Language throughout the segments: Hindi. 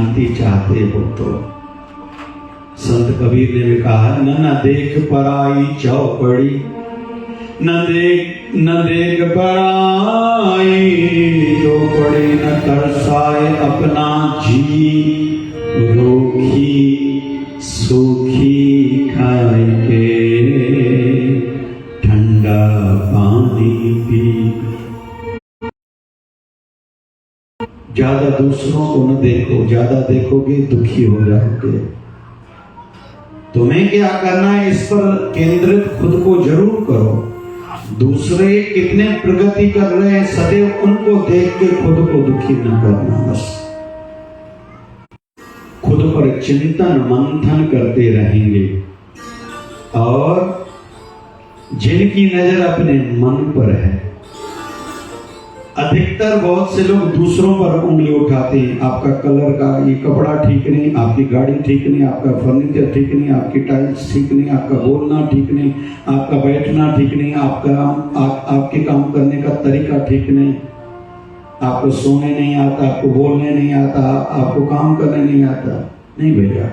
शांति चाहते हो तो संत कबीर ने भी कहा, न देख पराई चौपड़ी, न देख पराई चौपड़ी, न तरसाए अपना जी, रूखी सूखी खाए के ठंडा पानी पी। ज्यादा दूसरों को न देखो, ज्यादा देखोगे दुखी हो जाओगे। तुम्हें क्या करना है, इस पर केंद्रित खुद को जरूर करो। दूसरे कितने प्रगति कर रहे हैं, सदैव उनको देख के खुद को दुखी न करना। बस खुद पर चिंतन मंथन करते रहेंगे और जिनकी नजर अपने मन पर है, अधिकतर बहुत से लोग दूसरों पर उंगली उठाते हैं। आपका कलर का ये कपड़ा ठीक नहीं, आपकी गाड़ी ठीक नहीं, आपका फर्नीचर ठीक नहीं, आपकी टाइल्स ठीक नहीं, आपका बोलना ठीक नहीं, आपका बैठना ठीक नहीं, आपके काम करने का तरीका ठीक नहीं, आपको सोने नहीं आता, आपको बोलने नहीं आता, आपको काम करने नहीं आता। नहीं भैया,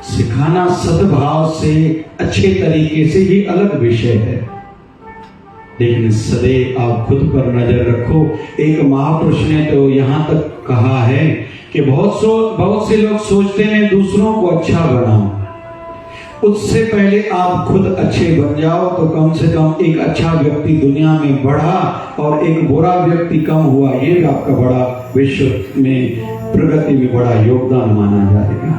सिखाना सद्भाव से अच्छे तरीके से ही अलग विषय है, लेकिन सदैव आप खुद पर नजर रखो। एक महापुरुष ने तो यहाँ तक कहा है कि बहुत से लोग सोचते हैं दूसरों को अच्छा बनाओ, उससे पहले आप खुद अच्छे बन जाओ तो कम से कम एक अच्छा व्यक्ति दुनिया में बढ़ा और एक बुरा व्यक्ति कम हुआ, ये भी आपका बड़ा विश्व में प्रगति में बड़ा योगदान माना जाएगा।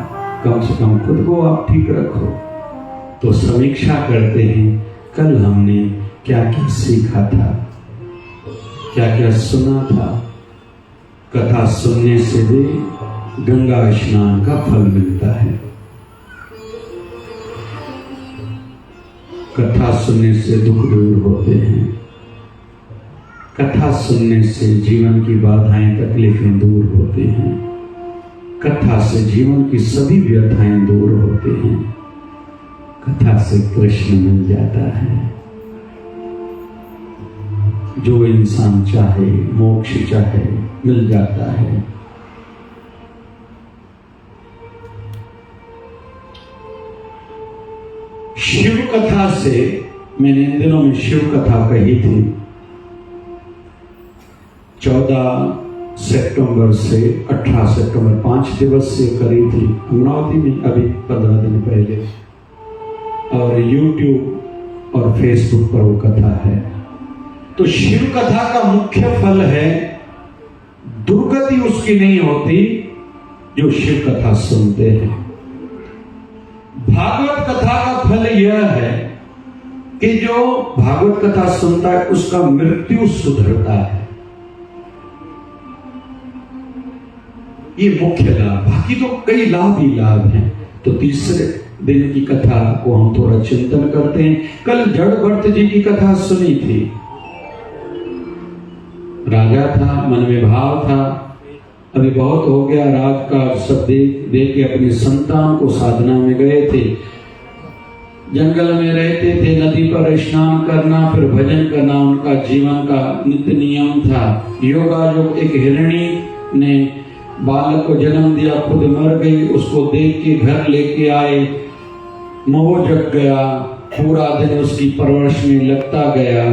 कम से कम खुद को आप ठीक रखो। तो समीक्षा करते हैं, कल हमने क्या क्या सीखा था, क्या क्या सुना था। कथा सुनने से भी गंगा स्नान का फल मिलता है। कथा सुनने से दुख दूर होते हैं। कथा सुनने से जीवन की बाधाएं तकलीफें दूर होती हैं। कथा से जीवन की सभी व्यथाएं दूर होती हैं। कथा से कृष्ण मिल जाता है। जो इंसान चाहे, मोक्ष चाहे, मिल जाता है। शिव कथा से, मैंने इन दिनों में शिव कथा कही थी, 14 सितंबर से 18 सितंबर 5 दिवस से करी थी अमरावती में, अभी 15 दिन पहले। और YouTube और Facebook पर वो कथा है। तो शिव कथा का मुख्य फल है, दुर्गति उसकी नहीं होती जो शिव कथा सुनते हैं। भागवत कथा का फल यह है कि जो भागवत कथा सुनता है उसका मृत्यु सुधरता है। ये मुख्य लाभ, बाकी तो कई लाभ ही लाभ हैं। तो तीसरे दिन की कथा को हम थोड़ा चिंतन करते हैं। कल जड़ भरत जी की कथा सुनी थी। राजा था, मन में भाव था, अभी बहुत हो गया राज का, सब दे के अपनी संतान को साधना में गए थे। जंगल में रहते थे, नदी पर स्नान करना, फिर भजन करना उनका जीवन का नित्य नियम था। योगायोग एक हिरणी ने बालक को जन्म दिया, खुद मर गई, उसको देख के घर लेके आए, मोह जग गया, पूरा दिन उसकी परवरिश में लगता गया,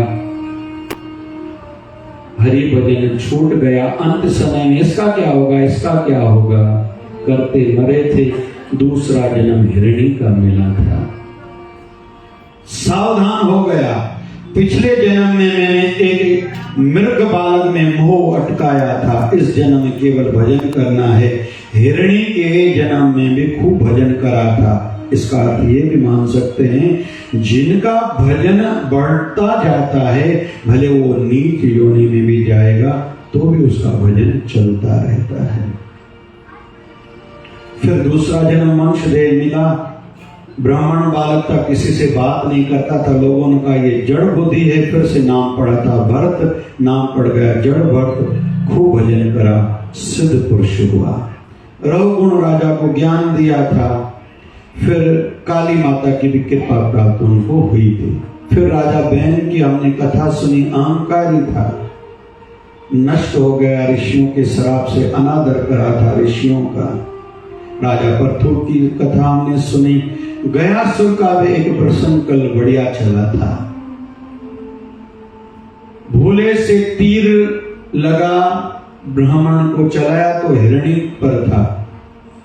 हरि भजन छूट गया। अंत समय में इसका क्या होगा, इसका क्या होगा करते मरे थे। दूसरा जन्म हिरणी का मिला था। सावधान हो गया, पिछले जन्म में मैंने एक मृग बालक में मोह अटकाया था, इस जन्म में केवल भजन करना है। हिरणी के जन्म में भी खूब भजन करा था। इसका अर्थ ये भी मान सकते हैं, जिनका भजन बढ़ता जाता है, भले वो नीच योनि में भी जाएगा तो भी उसका भजन चलता रहता है। फिर दूसरा जन्म मनुष्य देह मिला। ब्राह्मण बालक था, किसी से बात नहीं करता था, लोगों ने कहा ये जड़ बुद्धि है, फिर से नाम पड़ा था भरत, नाम पड़ गया जड़ भरत। खूब भजन करा, सिद्ध पुरुष हुआ। रघुगुण राजा को ज्ञान दिया था। फिर काली माता की भी कृपा प्राप्त उनको हुई थी। फिर राजा बैन की हमने कथा सुनी, अहंकारी था, नष्ट हो गया, ऋषियों के श्राप से अनादर करा था ऋषियों का, राजा परथुर की कथा हमने सुनी। गयासुर का भी एक प्रसंग कल बढ़िया चला था। भूले से तीर लगा, ब्राह्मण को चलाया तो हिरणी पर था।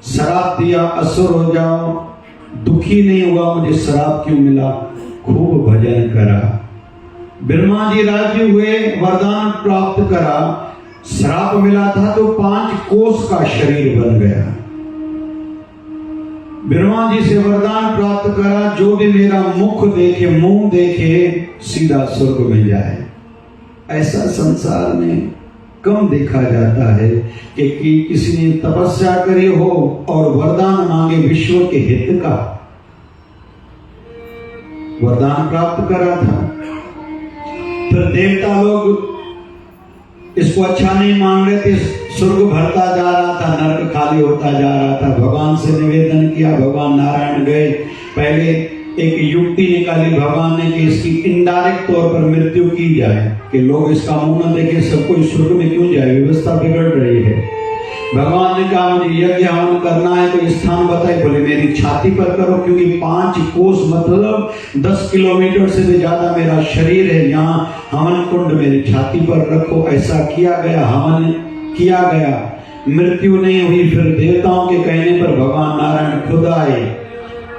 शराब दिया, असुर हो जाओ, दुखी नहीं हुआ, मुझे शराब क्यों मिला, खूब भजन करा। ब्रह्मा जी राजी हुए, वरदान प्राप्त करा। श्राप मिला था तो 5 कोस का शरीर बन गया। ब्रह्मा जी से वरदान प्राप्त करा, जो भी मेरा मुख देखे, मुंह देखे, सीधा स्वर्ग में जाए। ऐसा संसार में कम देखा जाता है कि किसी ने तपस्या करी हो और वरदान मांगे विश्व के हित का, वरदान प्राप्त करा था। फिर देवता लोग इसको अच्छा नहीं मान रहे थे, स्वर्ग भरता जा रहा था, नरक खाली होता जा रहा था। भगवान से निवेदन किया, भगवान नारायण गए, पहले एक युक्ति निकाली भगवान ने कि इसकी इनडायरेक्ट तौर पर मृत्यु की जाए, कि लोग इसका मुंह न देखे, सब कोई स्वर्ग में क्यों जाए, व्यवस्था बिगड़ रही है। भगवान ने कहा मुझे यज्ञ हवन करना है तो स्थान बताए, बोले मेरी छाती पर करो, क्योंकि 5 कोस मतलब 10 किलोमीटर से भी ज्यादा मेरा शरीर है, यहाँ हवन कुंड मेरी छाती पर रखो। ऐसा किया गया, हवन किया गया, मृत्यु नहीं हुई। फिर देवताओं के कहने पर भगवान नारायण खुद आए,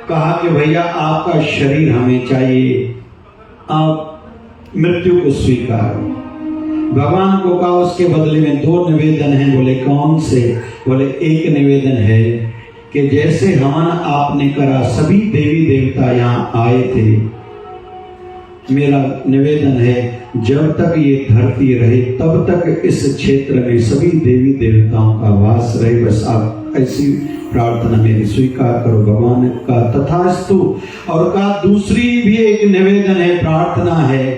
कहा कि भैया आपका शरीर हमें चाहिए, आप मृत्यु को स्वीकार। भगवान को कहा उसके बदले में 2 निवेदन हैं। बोले कौन से? बोले एक निवेदन है कि जैसे हवन आपने करा, सभी देवी देवता यहाँ आए थे, मेरा निवेदन है जब तक ये धरती रहे तब तक इस क्षेत्र में सभी देवी देवताओं का वास रहे। बस आप ऐसी प्रार्थना मेरी स्वीकार करो। भगवान का तथास्तु। और का दूसरी भी एक निवेदन है, प्रार्थना है,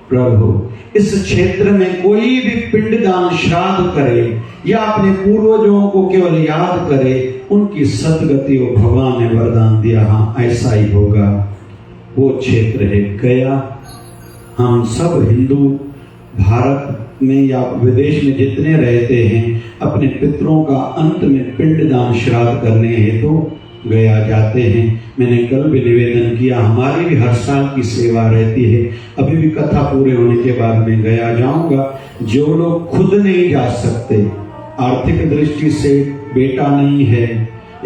प्रभु इस क्षेत्र में कोई भी पिंडदान श्राद्ध करे या अपने पूर्वजों को केवल याद करे, उनकी सदगति को भगवान ने वरदान दिया, हाँ ऐसा ही होगा। वो क्षेत्र है गया। हम सब हिंदू भारत में या विदेश में जितने रहते हैं, अपने पितरों का अंत में पिंडदान श्राद्ध करने हेतु गया जाते हैं। मैंने कल भी निवेदन किया, हमारी भी हर साल की सेवा रहती है। अभी भी कथा पूरे होने के बाद मैं गया जाऊंगा। जो लोग खुद नहीं जा सकते, आर्थिक दृष्टि से बेटा नहीं है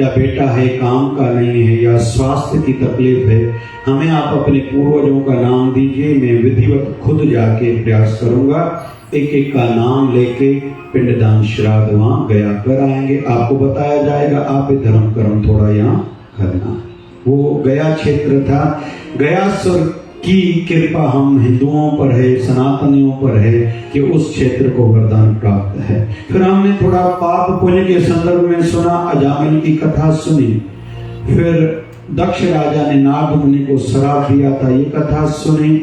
या बेटा है काम का नहीं है या स्वास्थ्य की तकलीफ है, हमें आप अपने पूर्वजों का नाम दीजिए, मैं विधिवत खुद जाके प्रयास करूंगा, एक एक का नाम लेके पिंडदान श्राद्ध वहां गया कर आएंगे। आपको बताया जाएगा, आप धर्म कर्म थोड़ा यहाँ करना। वो गया क्षेत्र था। गयासुर की कृपा हम हिंदुओं पर है, सनातनियों पर है कि उस क्षेत्र को वरदान प्राप्त है। फिर हमने थोड़ा पाप पुण्य के संदर्भ में सुना, अजामिल की कथा सुनी। फिर दक्ष राजा ने नारद मुनि को श्राप दिया था, ये कथा सुनी।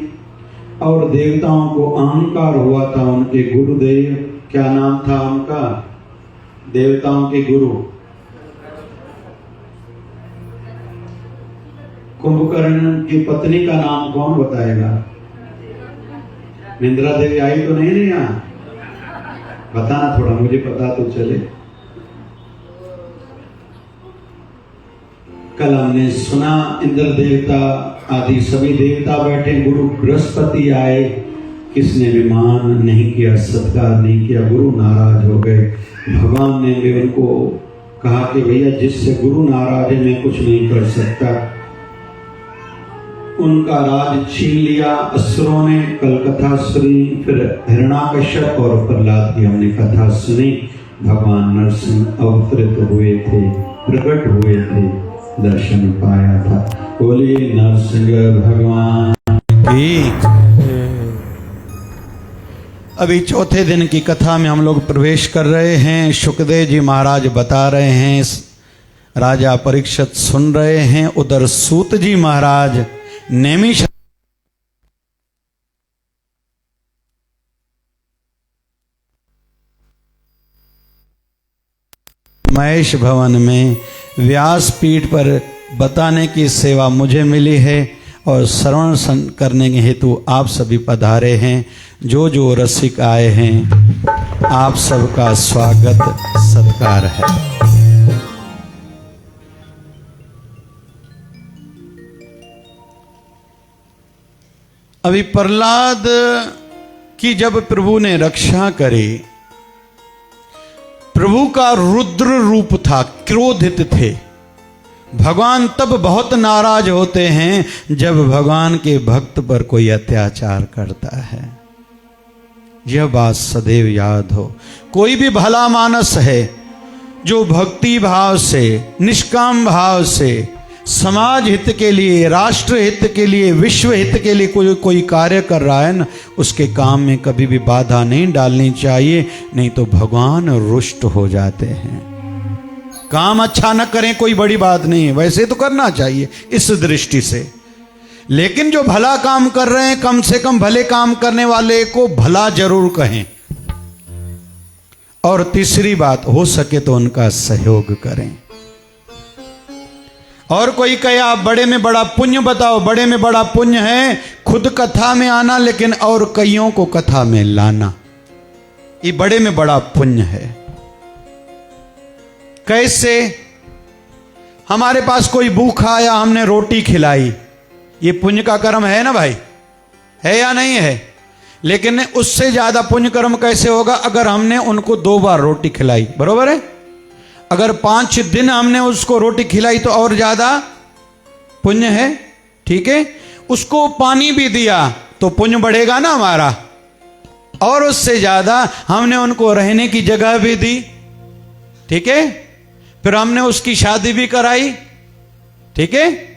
और देवताओं को अहंकार हुआ था, उनके गुरुदेव, क्या नाम था उनका, देवताओं के गुरु कुंभकर्ण की पत्नी का नाम कौन बताएगा? इंदिरा देवी आई तो नहीं यहाँ? बताना थोड़ा, मुझे पता तो चले। कल हमने सुना इंद्र देवता आदि सभी देवता बैठे, गुरु बृहस्पति आए, किसने भी मान नहीं किया, सत्कार नहीं किया, गुरु नाराज हो गए। भगवान ने भी उनको कहा कि भैया जिससे गुरु नाराज है मैं कुछ नहीं कर सकता। उनका राज छीन लिया असुरों ने। कल कथा सुनी। फिर हिरण्याकश्यप और प्रहलाद की हमने कथा सुनी। भगवान नरसिंह अवतरित हुए थे, प्रकट हुए थे, दर्शन पाया था। बोलिए नरसिंह भगवान की। अभी चौथे दिन की कथा में हम लोग प्रवेश कर रहे हैं। शुकदेव जी महाराज बता रहे हैं, राजा परीक्षित सुन रहे हैं। उधर सूत जी महाराज नेमी महेश भवन में व्यासपीठ पर बताने की सेवा मुझे मिली है और श्रवण करने के हेतु आप सभी पधारे हैं। जो जो रसिक आए हैं, आप सबका स्वागत सत्कार है। अभी प्रहलाद की जब प्रभु ने रक्षा करी, प्रभु का रुद्र रूप था, क्रोधित थे। भगवान तब बहुत नाराज होते हैं जब भगवान के भक्त पर कोई अत्याचार करता है। यह बात सदैव याद हो। कोई भी भला मानस है जो भक्ति भाव से, निष्काम भाव से समाज हित के लिए, राष्ट्र हित के लिए, विश्व हित के लिए कोई कार्य कर रहा है ना, उसके काम में कभी भी बाधा नहीं डालनी चाहिए, नहीं तो भगवान रुष्ट हो जाते हैं। काम अच्छा न करें कोई बड़ी बात नहीं है, वैसे तो करना चाहिए इस दृष्टि से, लेकिन जो भला काम कर रहे हैं कम से कम भले काम करने वाले को भला जरूर कहें। और तीसरी बात, हो सके तो उनका सहयोग करें। और कोई कहे आप बड़े में बड़ा पुण्य बताओ, बड़े में बड़ा पुण्य है खुद कथा में आना, लेकिन और कईयों को कथा में लाना, ये बड़े में बड़ा पुण्य है। कैसे? हमारे पास कोई भूखा आया, हमने रोटी खिलाई, ये पुण्य का कर्म है ना भाई, है या नहीं है? लेकिन उससे ज्यादा पुण्य कर्म कैसे होगा अगर हमने उनको 2 बार रोटी खिलाई, बरोबर है? अगर 5 दिन हमने उसको रोटी खिलाई तो और ज्यादा पुण्य है, ठीक है? उसको पानी भी दिया तो पुण्य बढ़ेगा ना हमारा। और उससे ज्यादा हमने उनको रहने की जगह भी दी, ठीक है? फिर हमने उसकी शादी भी कराई, ठीक है?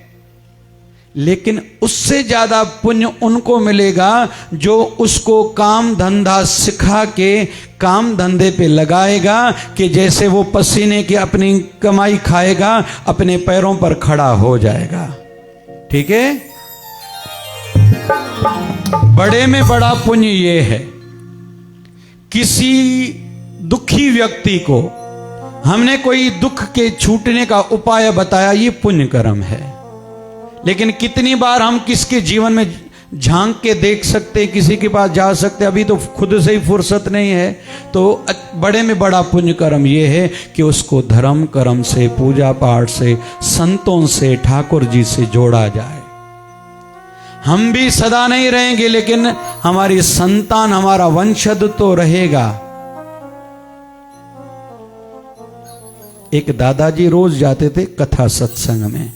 लेकिन उससे ज्यादा पुण्य उनको मिलेगा जो उसको काम धंधा सिखा के काम धंधे पे लगाएगा, कि जैसे वो पसीने की अपनी कमाई खाएगा, अपने पैरों पर खड़ा हो जाएगा, ठीक है? बड़े में बड़ा पुण्य ये है, किसी दुखी व्यक्ति को हमने कोई दुख के छूटने का उपाय बताया, ये पुण्य कर्म है। लेकिन कितनी बार हम किसके जीवन में झांक के देख सकते, किसी के पास जा सकते, अभी तो खुद से ही फुर्सत नहीं है। तो बड़े में बड़ा पुण्य कर्म ये है कि उसको धर्म कर्म से, पूजा पाठ से, संतों से, ठाकुर जी से जोड़ा जाए। हम भी सदा नहीं रहेंगे, लेकिन हमारी संतान, हमारा वंशज तो रहेगा। एक दादाजी रोज जाते थे कथा सत्संग में।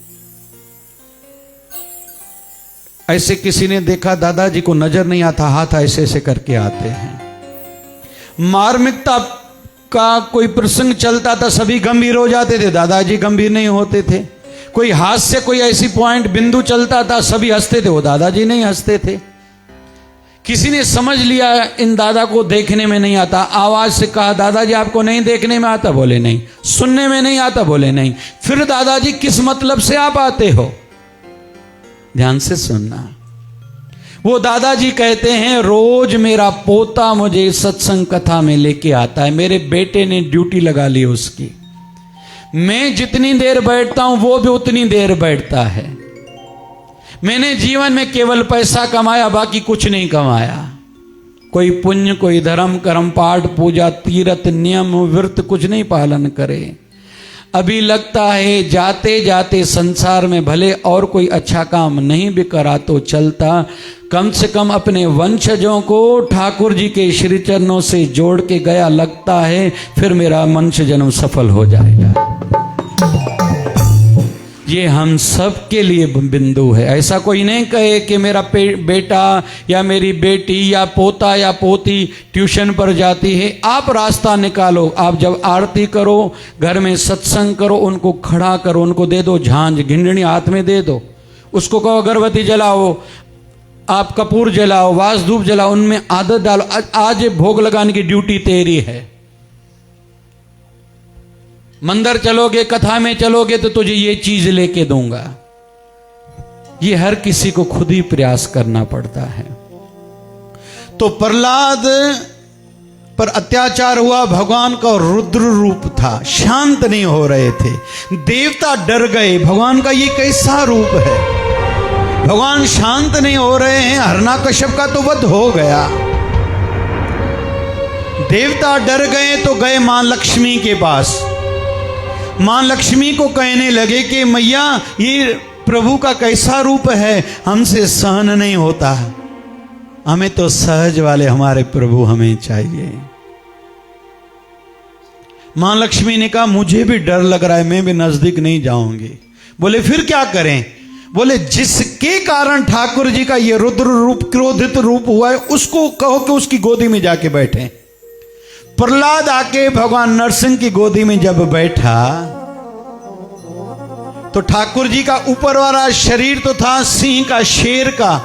ऐसे किसी ने देखा, दादाजी को नजर नहीं आता, हाथ ऐसे ऐसे करके आते हैं। मार्मिकता का कोई प्रसंग चलता था, सभी गंभीर हो जाते थे, दादाजी गंभीर नहीं होते थे। कोई हास्य, कोई ऐसी पॉइंट बिंदु चलता था, सभी हंसते थे, वो दादाजी नहीं हंसते थे। किसी ने समझ लिया इन दादा को देखने में नहीं आता, आवाज से कहा, दादाजी आपको नहीं देखने में आता? बोले नहीं। सुनने में नहीं आता? बोले नहीं। फिर दादाजी किस मतलब से आप आते हो? ध्यान से सुनना। वो दादाजी कहते हैं, रोज मेरा पोता मुझे सत्संग कथा में लेके आता है, मेरे बेटे ने ड्यूटी लगा ली उसकी। मैं जितनी देर बैठता हूं वो भी उतनी देर बैठता है। मैंने जीवन में केवल पैसा कमाया, बाकी कुछ नहीं कमाया। कोई पुण्य, कोई धर्म कर्म, पाठ पूजा, तीर्थ नियम व्रत कुछ नहीं पालन करे। अभी लगता है जाते जाते संसार में भले और कोई अच्छा काम नहीं भी करा तो चलता, कम से कम अपने वंशजों को ठाकुर जी के श्री चरणों से जोड़ के गया, लगता है फिर मेरा मनुष्य जन्म सफल हो जाएगा। ये हम सब के लिए बिंदु है। ऐसा कोई नहीं कहे कि मेरा बेटा या मेरी बेटी या पोता या पोती ट्यूशन पर जाती है। आप रास्ता निकालो। आप जब आरती करो, घर में सत्संग करो, उनको खड़ा करो, उनको दे दो झांझ, घिंडनी हाथ में दे दो, उसको कहो अगरबत्ती जलाओ, आप कपूर जलाओ, वास धूप जलाओ, उनमें आदत डालो। आज भोग लगाने की ड्यूटी तेरी है। मंदिर चलोगे, कथा में चलोगे तो तुझे ये चीज लेके दूंगा। ये हर किसी को खुद ही प्रयास करना पड़ता है। तो प्रहलाद पर अत्याचार हुआ, भगवान का रुद्र रूप था, शांत नहीं हो रहे थे, देवता डर गए। भगवान का ये कैसा रूप है, भगवान शांत नहीं हो रहे हैं। हिरण्यकश्यप का तो वध हो गया, देवता डर गए तो गए मां लक्ष्मी के पास। मां लक्ष्मी को कहने लगे कि मैया ये प्रभु का कैसा रूप है, हमसे सहन नहीं होता। हमें तो सहज वाले हमारे प्रभु हमें चाहिए। मां लक्ष्मी ने कहा मुझे भी डर लग रहा है, मैं भी नजदीक नहीं जाऊंगी। बोले फिर क्या करें? बोले जिसके कारण ठाकुर जी का ये रुद्र रूप, क्रोधित रूप हुआ है, उसको कहो कि उसकी गोदी में जाके बैठे। प्रहलाद आके भगवान नरसिंह की गोदी में जब बैठा तो ठाकुर जी का ऊपर वाला शरीर तो था सिंह का, शेर का,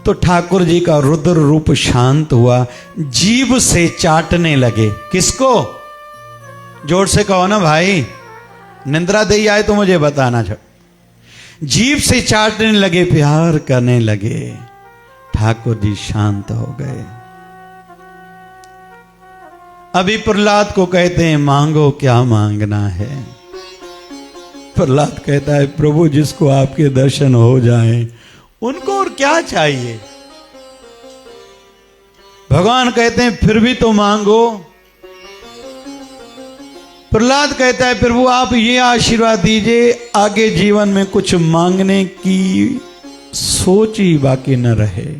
तो ठाकुर जी का रुद्र रूप शांत हुआ, जीभ से चाटने लगे। किसको? जोर से कहो ना भाई, निंद्रा दे आए तो मुझे बताना। जीभ से चाटने लगे, प्यार करने लगे, ठाकुर जी शांत हो गए। अभी प्रहलाद को कहते हैं मांगो क्या मांगना है। प्रहलाद कहता है प्रभु जिसको आपके दर्शन हो जाएं उनको और क्या चाहिए। भगवान कहते हैं फिर भी तो मांगो। प्रहलाद कहता है प्रभु आप ये आशीर्वाद दीजिए आगे जीवन में कुछ मांगने की सोच ही बाकी न रहे।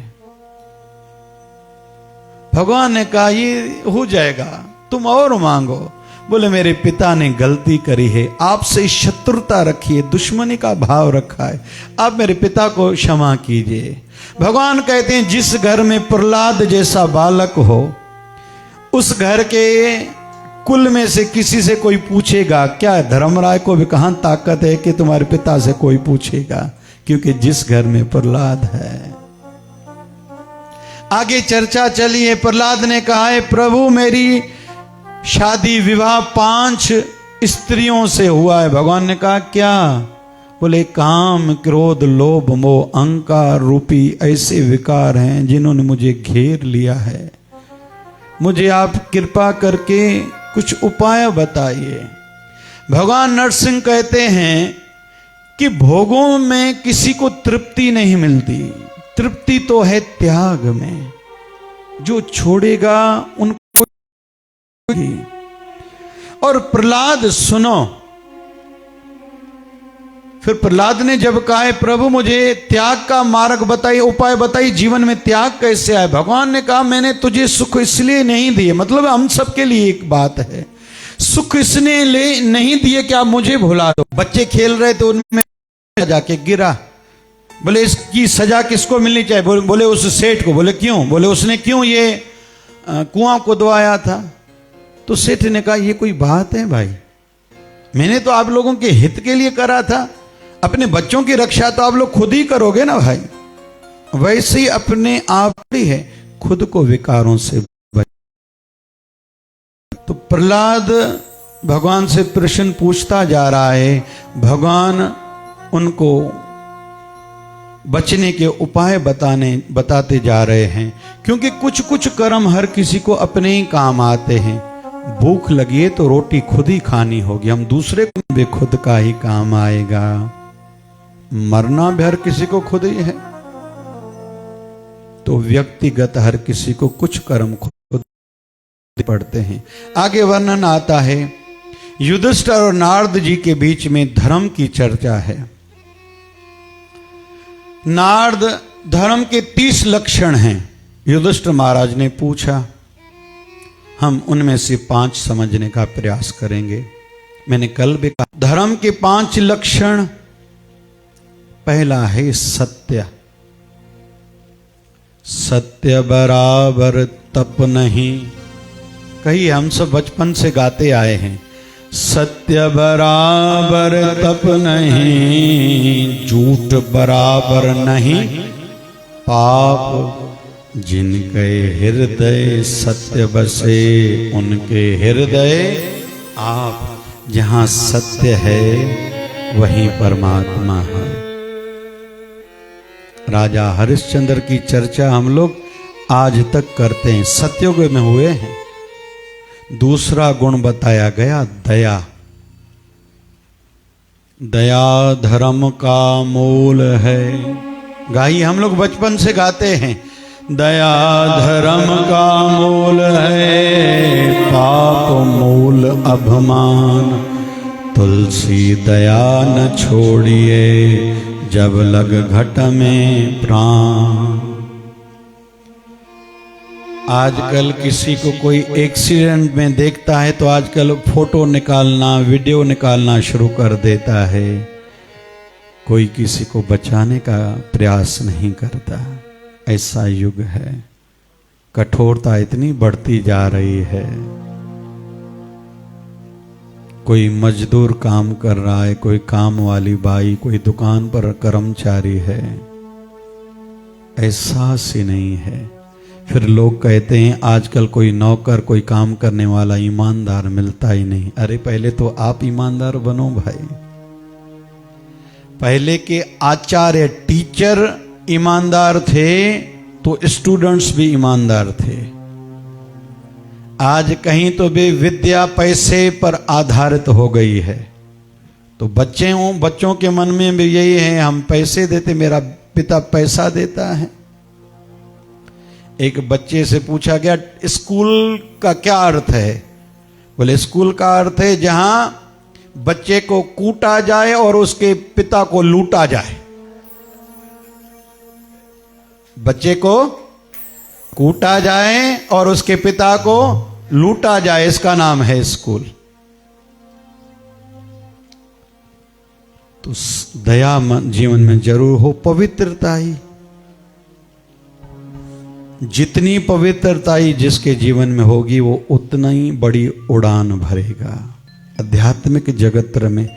भगवान ने कहा ये हो जाएगा, तुम और मांगो। बोले मेरे पिता ने गलती करी है, आपसे शत्रुता रखी है, दुश्मनी का भाव रखा है, आप मेरे पिता को क्षमा कीजिए। भगवान कहते हैं जिस घर में प्रहलाद जैसा बालक हो उस घर के कुल में से किसी से कोई पूछेगा क्या? धर्मराय को भी कहां ताकत है कि तुम्हारे पिता से कोई पूछेगा, क्योंकि जिस घर में प्रहलाद है। आगे चर्चा चली है, प्रहलाद ने कहा है प्रभु मेरी शादी विवाह 5 स्त्रियों से हुआ है। भगवान ने कहा क्या? बोले काम क्रोध लोभ मोह अहंकार रूपी ऐसे विकार हैं जिन्होंने मुझे घेर लिया है, मुझे आप कृपा करके कुछ उपाय बताइए। भगवान नरसिंह कहते हैं कि भोगों में किसी को तृप्ति नहीं मिलती, तृप्ति तो है त्याग में। जो छोड़ेगा उनको। और प्रहलाद सुनो, फिर प्रहलाद ने जब कहा है प्रभु मुझे त्याग का मार्ग बताइए, उपाय बताइए, जीवन में त्याग कैसे आए। भगवान ने कहा मैंने तुझे सुख इसलिए नहीं दिए, मतलब हम सबके लिए एक बात है, सुख इसने ले नहीं दिए कि आप मुझे भुला दो। बच्चे खेल रहे तो उनमें जाके गिरा, बोले इसकी सजा किसको मिलनी चाहिए? बोले उस सेठ को। बोले क्यों? बोले उसने क्यों ये कुआं खुदवाया था। तो सेठ ने कहा ये कोई बात है भाई, मैंने तो आप लोगों के हित के लिए करा था, अपने बच्चों की रक्षा तो आप लोग खुद ही करोगे ना भाई। वैसे ही अपने आप ही है, खुद को विकारों से बच। तो प्रहलाद भगवान से प्रश्न पूछता जा रहा है, भगवान उनको बचने के उपाय बताते जा रहे हैं, क्योंकि कुछ कुछ कर्म हर किसी को अपने ही काम आते हैं। भूख लगी है तो रोटी खुद ही खानी होगी, हम दूसरे को भी खुद का ही काम आएगा। मरना भी हर किसी को खुद ही है, तो व्यक्तिगत हर किसी को कुछ कर्म खुद पड़ते हैं। आगे वर्णन आता है, युधिष्ठिर और नारद जी के बीच में धर्म की चर्चा है। नारद धर्म के 30 लक्षण हैं। युधिष्ठिर महाराज ने पूछा, हम उनमें से 5 समझने का प्रयास करेंगे। मैंने कल भी कहा धर्म के 5 लक्षण, पहला है सत्य। सत्य बराबर तप नहीं, कही हम सब बचपन से गाते आए हैं, सत्य बराबर तप नहीं, झूठ बराबर नहीं पाप, जिनके हृदय सत्य बसे उनके हृदय आप। जहां सत्य है वहीं परमात्मा है। राजा हरिश्चंद्र की चर्चा हम लोग आज तक करते हैं, सतयुग में हुए हैं। दूसरा गुण बताया गया दया। दया धर्म का मूल है। गाई हम लोग बचपन से गाते हैं, दया धर्म का मूल है, पाप मूल अभिमान, तुलसी दया न छोड़िए, जब लग घट में प्राण। आजकल किसी को कोई एक्सीडेंट में देखता है तो आजकल फोटो निकालना, वीडियो निकालना शुरू कर देता है। कोई किसी को बचाने का प्रयास नहीं करता। ऐसा युग है, कठोरता इतनी बढ़ती जा रही है। कोई मजदूर काम कर रहा है, कोई काम वाली बाई, कोई दुकान पर कर्मचारी है, एहसास ही नहीं है। फिर लोग कहते हैं आजकल कोई नौकर, कोई काम करने वाला ईमानदार मिलता ही नहीं। अरे पहले तो आप ईमानदार बनो भाई। पहले के आचार्य, टीचर ईमानदार थे तो स्टूडेंट्स भी ईमानदार थे। आज कहीं तो भी विद्या पैसे पर आधारित हो गई है। तो बच्चों के मन में भी यही है, हम पैसे देते, मेरा पिता पैसा देता है। एक बच्चे से पूछा गया स्कूल का क्या अर्थ है? बोले स्कूल का अर्थ है जहां बच्चे को कूटा जाए और उसके पिता को लूटा जाए। बच्चे को कूटा जाए और उसके पिता को लूटा जाए, इसका नाम है स्कूल। तो दया जीवन में जरूर हो, पवित्रता ही। जितनी पवित्रता ही जिसके जीवन में होगी वो उतना ही बड़ी उड़ान भरेगा। आध्यात्मिक जगत में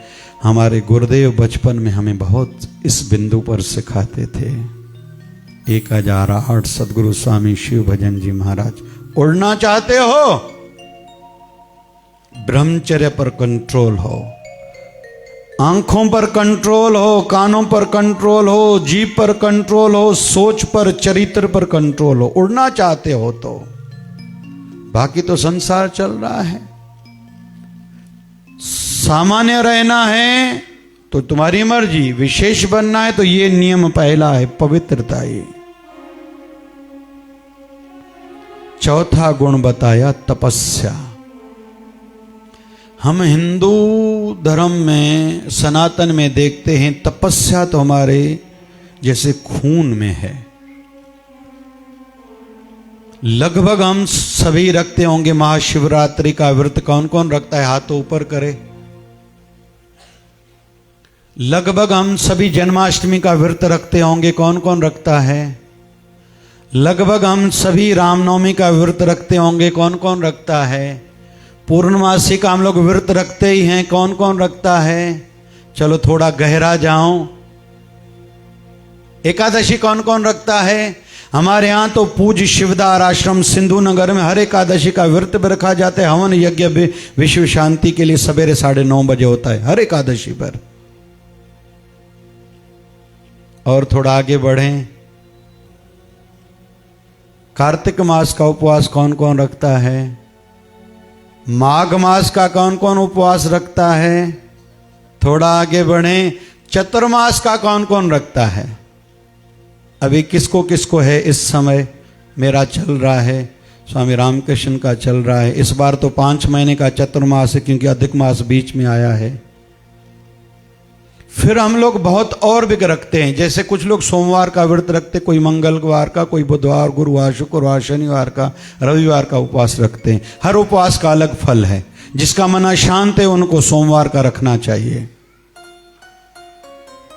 हमारे गुरुदेव बचपन में हमें बहुत इस बिंदु पर सिखाते थे। 1008 सदगुरु स्वामी शिव भजन जी महाराज, उड़ना चाहते हो, ब्रह्मचर्य पर कंट्रोल हो, आंखों पर कंट्रोल हो, कानों पर कंट्रोल हो, जीभ पर कंट्रोल हो, सोच पर, चरित्र पर कंट्रोल हो। उड़ना चाहते हो तो, बाकी तो संसार चल रहा है। सामान्य रहना है तो तुम्हारी मर्जी, विशेष बनना है तो ये नियम पहला है, पवित्रता। ये चौथा गुण बताया तपस्या। हम हिंदू धर्म में, सनातन में देखते हैं तपस्या तो हमारे जैसे खून में है। लगभग हम सभी रखते होंगे महाशिवरात्रि का व्रत। कौन कौन रखता है? हाथ ऊपर करे। लगभग हम सभी जन्माष्टमी का व्रत रखते होंगे। कौन कौन रखता है? लगभग हम सभी रामनवमी का व्रत रखते होंगे। कौन कौन रखता है? पूर्णमासी का हम लोग व्रत रखते ही हैं। कौन कौन रखता है? चलो थोड़ा गहरा जाऊं। एकादशी कौन कौन रखता है? हमारे यहां तो पूज्य शिवदार आश्रम सिंधु नगर में हर एकादशी का व्रत भी रखा जाता है। हवन यज्ञ विश्व शांति के लिए सवेरे 9:30 बजे होता है हर एकादशी पर। और थोड़ा आगे बढ़ें, कार्तिक मास का उपवास कौन कौन रखता है? माघ मास का कौन कौन उपवास रखता है? थोड़ा आगे बढ़ें, चतुर्मास का कौन कौन रखता है? अभी किसको किसको है इस समय? मेरा चल रहा है, स्वामी रामकृष्ण का चल रहा है। इस बार तो 5 महीने का चतुर्मास है क्योंकि अधिक मास बीच में आया है। फिर हम लोग बहुत और भी रखते हैं, जैसे कुछ लोग सोमवार का व्रत रखते, कोई मंगलवार का, कोई बुधवार, गुरुवार, शुक्रवार, शनिवार का, रविवार का उपवास रखते हैं। हर उपवास का अलग फल है। जिसका मन शांत है उनको सोमवार का रखना चाहिए।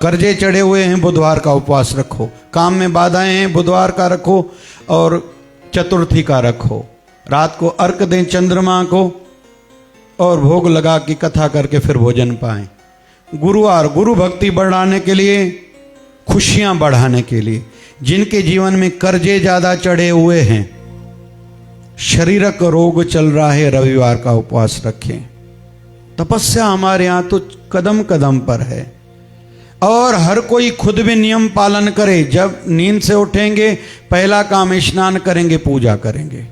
कर्जे चढ़े हुए हैं, बुधवार का उपवास रखो। काम में बाधाएं हैं, बुधवार का रखो और चतुर्थी का रखो। रात को अर्घ दें चंद्रमा को और भोग लगा की कथा करके फिर भोजन पाएं। गुरुवार गुरु भक्ति बढ़ाने के लिए, खुशियां बढ़ाने के लिए। जिनके जीवन में कर्जे ज्यादा चढ़े हुए हैं, शरीरक रोग चल रहा है, रविवार का उपवास रखें। तपस्या हमारे यहां तो कदम कदम पर है। और हर कोई खुद भी नियम पालन करे। जब नींद से उठेंगे पहला काम स्नान करेंगे, पूजा करेंगे।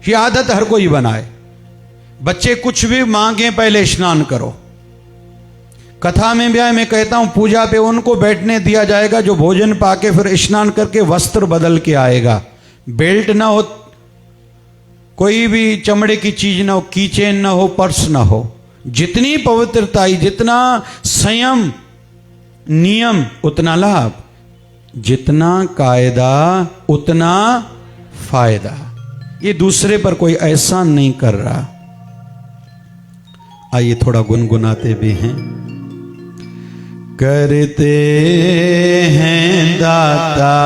ये आदत हर कोई बनाए। बच्चे कुछ भी मांगे पहले स्नान करो। कथा में भी मैं कहता हूं पूजा पे उनको बैठने दिया जाएगा जो भोजन पाके फिर स्नान करके वस्त्र बदल के आएगा। बेल्ट ना हो, कोई भी चमड़े की चीज ना हो, कीचेन ना हो, पर्स ना हो। जितनी पवित्रता, जितना संयम नियम उतना लाभ, जितना कायदा उतना फायदा। ये दूसरे पर कोई एहसान नहीं कर रहा। आइए थोड़ा गुनगुनाते भी हैं। करते हैं दाता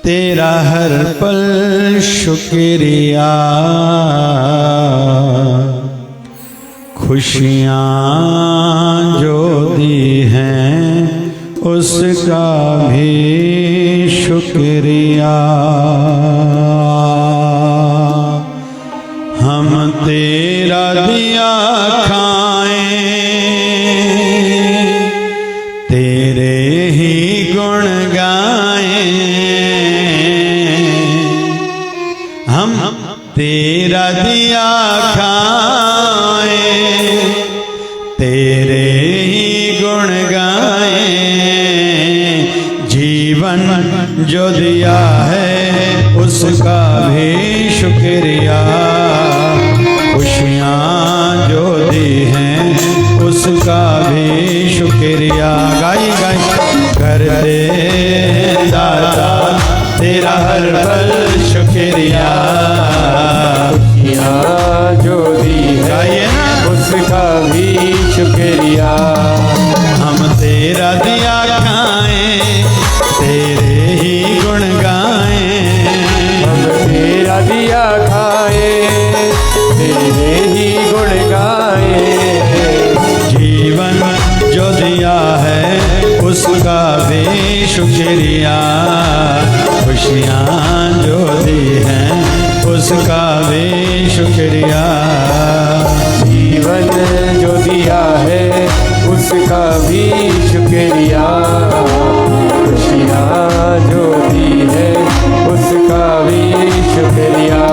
तेरा हर पल शुक्रिया, खुशियाँ जो दी हैं उसका भी शुक्रिया। हम तेरा दिया खाएं, तेरे ही गुण गाएं। हम तेरा दिया खाएं, तेरे ही गुण गाएं। जीवन जो दिया है उसका भी शुक्रिया, खुशियाँ जो दी हैं उसका भी शुक्रिया। गाई गाई कर दे दाता तेरा हर पल शुक्रिया, खुशियाँ जो दी है उसका भी शुक्रिया। हम तेरा दिया खाएं, तेरे ही गुण गाएं। हम तेरा दिया खाए, तेरे ही गुण गाए। जीवन जो दिया है उसका भी शुक्रिया, खुशियाँ जो दी हैं उसका भी शुक्रिया। जीवन जो दिया है उसका भी शुक्रिया, खुशियाँ जो दी है उसका भी शुक्रिया।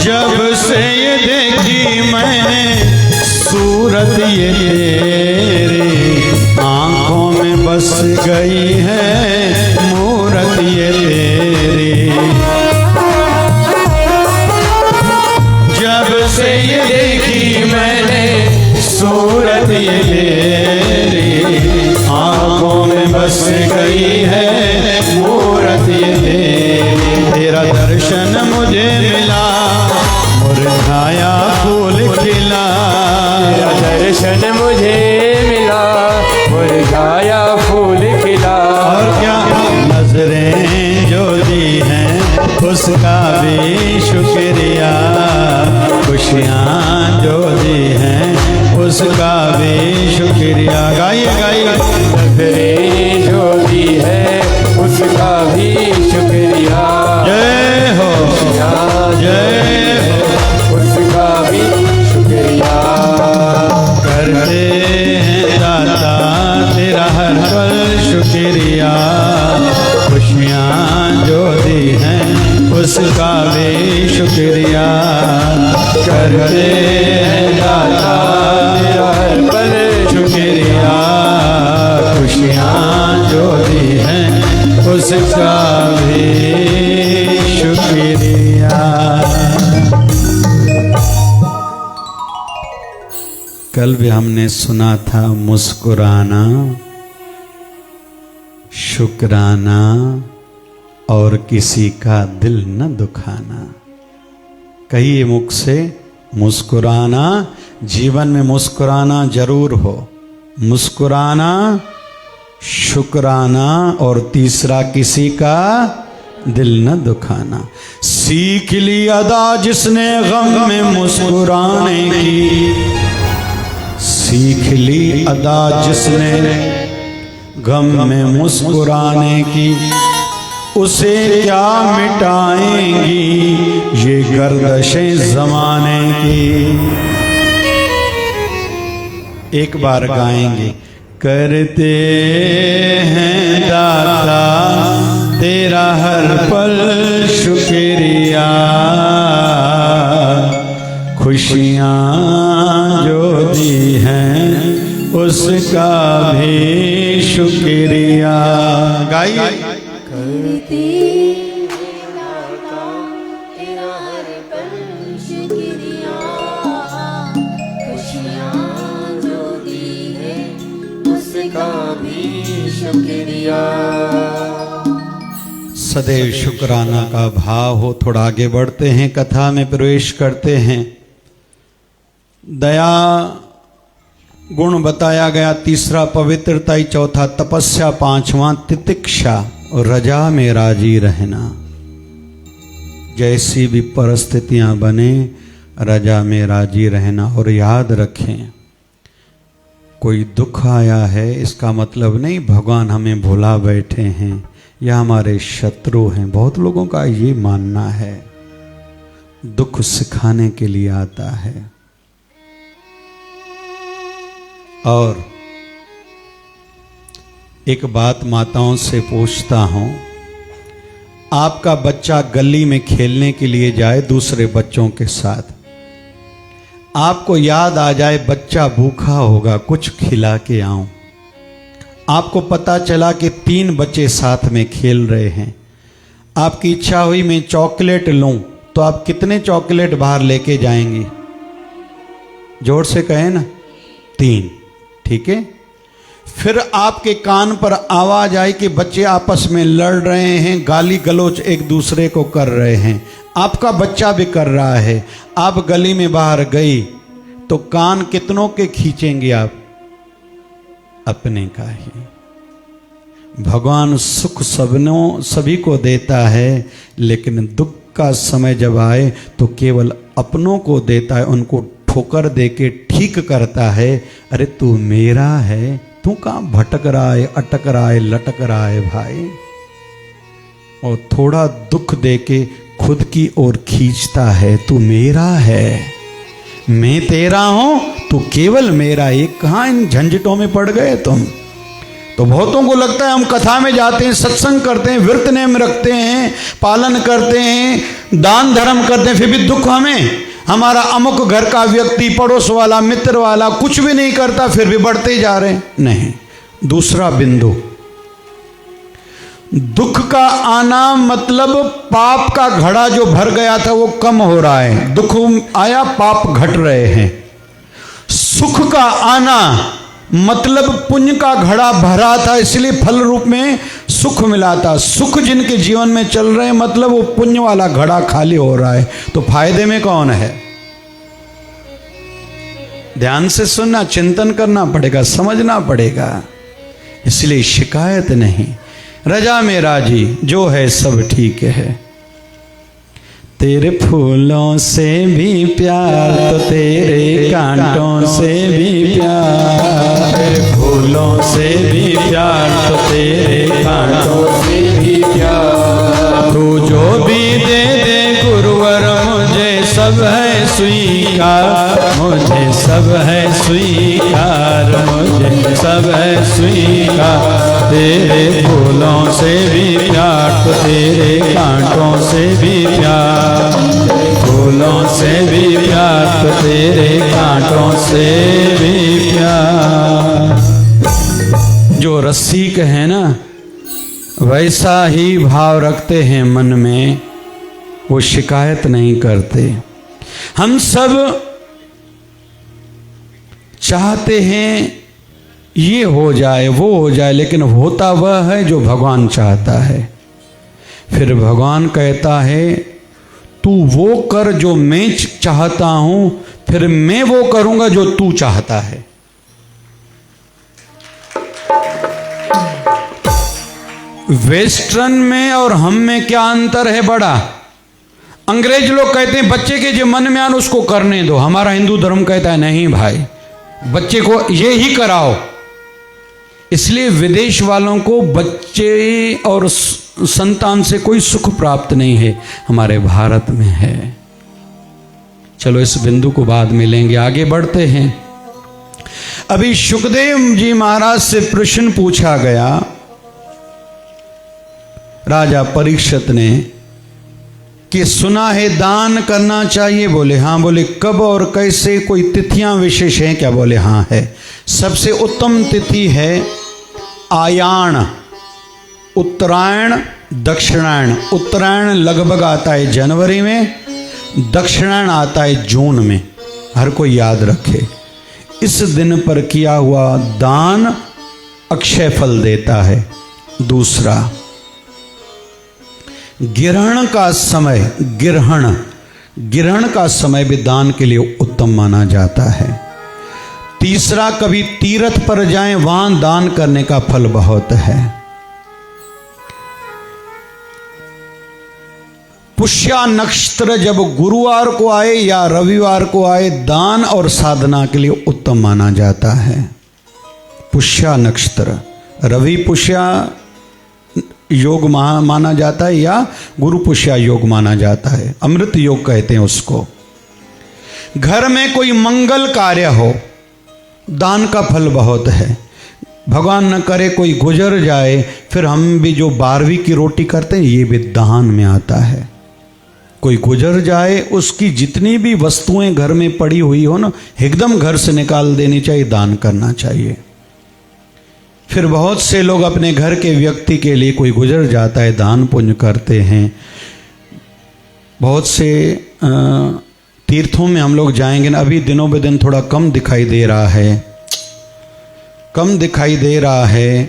जब से ये देखी मैंने सूरत ये तेरी, आंखों में बस गई है मूरत ये तेरी। जब से ये देखी मैंने सूरत ये तेरी, आंखों में बस गई है मूरत ये तेरी। तेरा दर्शन मुझे मिला, मुरझाया फूल खिला। तेरा दर्शन मुझे मिला, मुरझाया फूल खिला। और क्या नजरें जो दी हैं उसका भी शुक्रिया, खुशियाँ जो दी हैं उसका भी शुक्रिया। गाइए गाइए। नजरें जो दी है उसका भी शुक्रिया। जय हो जय हो, उसका भी शुक्रिया। करते हैं दाता तेरा हर पल शुक्रिया, खुशियाँ जो दी हैं उसका भी शुक्रिया। करते हैं दाता तेरा हर पल शुक्रिया, खुशियाँ जो दी हैं उसका भी शुक्रिया। कल भी हमने सुना था मुस्कुराना, शुक्राना और किसी का दिल न दुखाना। कहिए मुख से मुस्कुराना, जीवन में मुस्कुराना जरूर हो। मुस्कुराना, शुक्राना और तीसरा किसी का दिल न दुखाना। सीख ली अदा जिसने गम में मुस्कुराने की, सीख ली अदा जिसने गम में मुस्कुराने की। उसे क्या मिटाएंगी ये गर्दशें ज़माने की। एक बार गाएंगे, करते हैं दाता तेरा हर पल शुक्रिया, खुशियाँ जो दी हैं उसका भी शुक्रिया। गाइए। करते दाता तेरा हर पल शुक्रिया, खुशियाँ जो दी है उसका भी शुक्रिया। सदैव शुक्राना का भाव हो। थोड़ा आगे बढ़ते हैं, कथा में प्रवेश करते हैं। दया गुण बताया गया, तीसरा पवित्रता, चौथा तपस्या, पांचवा तितिक्षा और रजा में राजी रहना। जैसी भी परिस्थितियां बने रजा में राजी रहना। और याद रखें, कोई दुख आया है इसका मतलब नहीं भगवान हमें भुला बैठे हैं या हमारे शत्रु हैं। बहुत लोगों का ये मानना है दुख सिखाने के लिए आता है। और एक बात माताओं से पूछता हूं, आपका बच्चा गली में खेलने के लिए जाए दूसरे बच्चों के साथ, आपको याद आ जाए बच्चा भूखा होगा, कुछ खिला के आऊं। आपको पता चला कि 3 बच्चे साथ में खेल रहे हैं, आपकी इच्छा हुई मैं चॉकलेट लूं, तो आप कितने चॉकलेट बाहर लेके जाएंगी? जोर से कहें ना, 3। ठीक है। फिर आपके कान पर आवाज आई कि बच्चे आपस में लड़ रहे हैं, गाली गलौज एक दूसरे को कर रहे हैं, आपका बच्चा भी कर रहा है। आप गली में बाहर गई तो कान कितनों के खींचेंगे आप? अपने का ही। भगवान सुख सभी को देता है, लेकिन दुख का समय जब आए तो केवल अपनों को देता है, उनको ठोकर दे के ठीक करता है। अरे तू मेरा है, तू कहाँ भटक रहा है, अटक रहा है, लटक रहा है भाई। और थोड़ा दुख दे के खुद की ओर खींचता है, तू मेरा है, मैं तेरा हूं, तू केवल मेरा। ये कहाँ इन झंझटों में पड़ गए तुम? तो बहुतों को लगता है हम कथा में जाते हैं, सत्संग करते हैं, व्रत नेम रखते हैं, पालन करते हैं, दान धर्म करते हैं, फिर भी दुख हमें। हमारा अमुक घर का व्यक्ति, पड़ोस वाला, मित्र वाला कुछ भी नहीं करता, फिर भी बढ़ते जा रहे हैं। नहीं। दूसरा बिंदु, दुख का आना मतलब पाप का घड़ा जो भर गया था वो कम हो रहा है। दुख आया, पाप घट रहे हैं। सुख का आना मतलब पुण्य का घड़ा भरा था, इसलिए फल रूप में सुख मिला था। सुख जिनके जीवन में चल रहे हैं मतलब वो पुण्य वाला घड़ा खाली हो रहा है। तो फायदे में कौन है? ध्यान से सुनना, चिंतन करना पड़ेगा, समझना पड़ेगा। इसलिए शिकायत नहीं, रजा में राजी, जो है सब ठीक है। तेरे फूलों से भी प्यार तो तेरे कांटों से भी प्यार, तेरे फूलों से भी प्यार तो तेरे कांटों से भी प्यार। तू जो भी दे दे गुरुवर मुझे सब है स्वीकार, मुझे सब है स्वीकार, मुझे सब है स्वीकार। तेरे फूलों से भी प्यार तो तेरे कांटों से भी प्यार, फूलों से भी प्यार तो तेरे कांटों से भी प्यार। जो रसिक है ना वैसा ही भाव रखते हैं मन में, वो शिकायत नहीं करते। हम सब चाहते हैं ये हो जाए, वो हो जाए, लेकिन होता वह है जो भगवान चाहता है। फिर भगवान कहता है तू वो कर जो मैं चाहता हूं, फिर मैं वो करूंगा जो तू चाहता है। वेस्टर्न में और हम में क्या अंतर है बड़ा? अंग्रेज लोग कहते हैं बच्चे के जो मन में आने उसको करने दो। हमारा हिंदू धर्म कहता है नहीं भाई, बच्चे को ये ही कराओ। इसलिए विदेश वालों को बच्चे और संतान से कोई सुख प्राप्त नहीं है, हमारे भारत में है। चलो इस बिंदु को बाद में लेंगे, आगे बढ़ते हैं। अभी सुखदेव जी महाराज से प्रश्न पूछा गया राजा परीक्षित ने कि सुना है दान करना चाहिए। बोले हाँ। बोले कब और कैसे, कोई तिथियां विशेष हैं क्या? बोले हाँ है। सबसे उत्तम तिथि है आयाण, उत्तरायण, दक्षिणायण। उत्तरायण लगभग आता है जनवरी में, दक्षिणायन आता है जून में। हर कोई याद रखे, इस दिन पर किया हुआ दान अक्षय फल देता है। दूसरा, ग्रहण का समय, ग्रहण का समय भी दान के लिए उत्तम माना जाता है। तीसरा, कभी तीर्थ पर जाएं, वहां दान करने का फल बहुत है। पुष्या नक्षत्र जब गुरुवार को आए या रविवार को आए, दान और साधना के लिए उत्तम माना जाता है। पुष्या नक्षत्र, रवि पुष्या योग माना जाता है या गुरु पुष्या योग माना जाता है, अमृत योग कहते हैं उसको। घर में कोई मंगल कार्य हो, दान का फल बहुत है। भगवान न करे कोई गुजर जाए, फिर हम भी जो 12वीं की रोटी करते हैं ये भी दान में आता है। कोई गुजर जाए, उसकी जितनी भी वस्तुएं घर में पड़ी हुई हो ना, एकदम घर से निकाल देनी चाहिए, दान करना चाहिए। फिर बहुत से लोग अपने घर के व्यक्ति के लिए कोई गुजर जाता है, दान पुण्य करते हैं। बहुत से तीर्थों में हम लोग जाएंगे ना, अभी दिनों ब दिन थोड़ा कम दिखाई दे रहा है, कम दिखाई दे रहा है।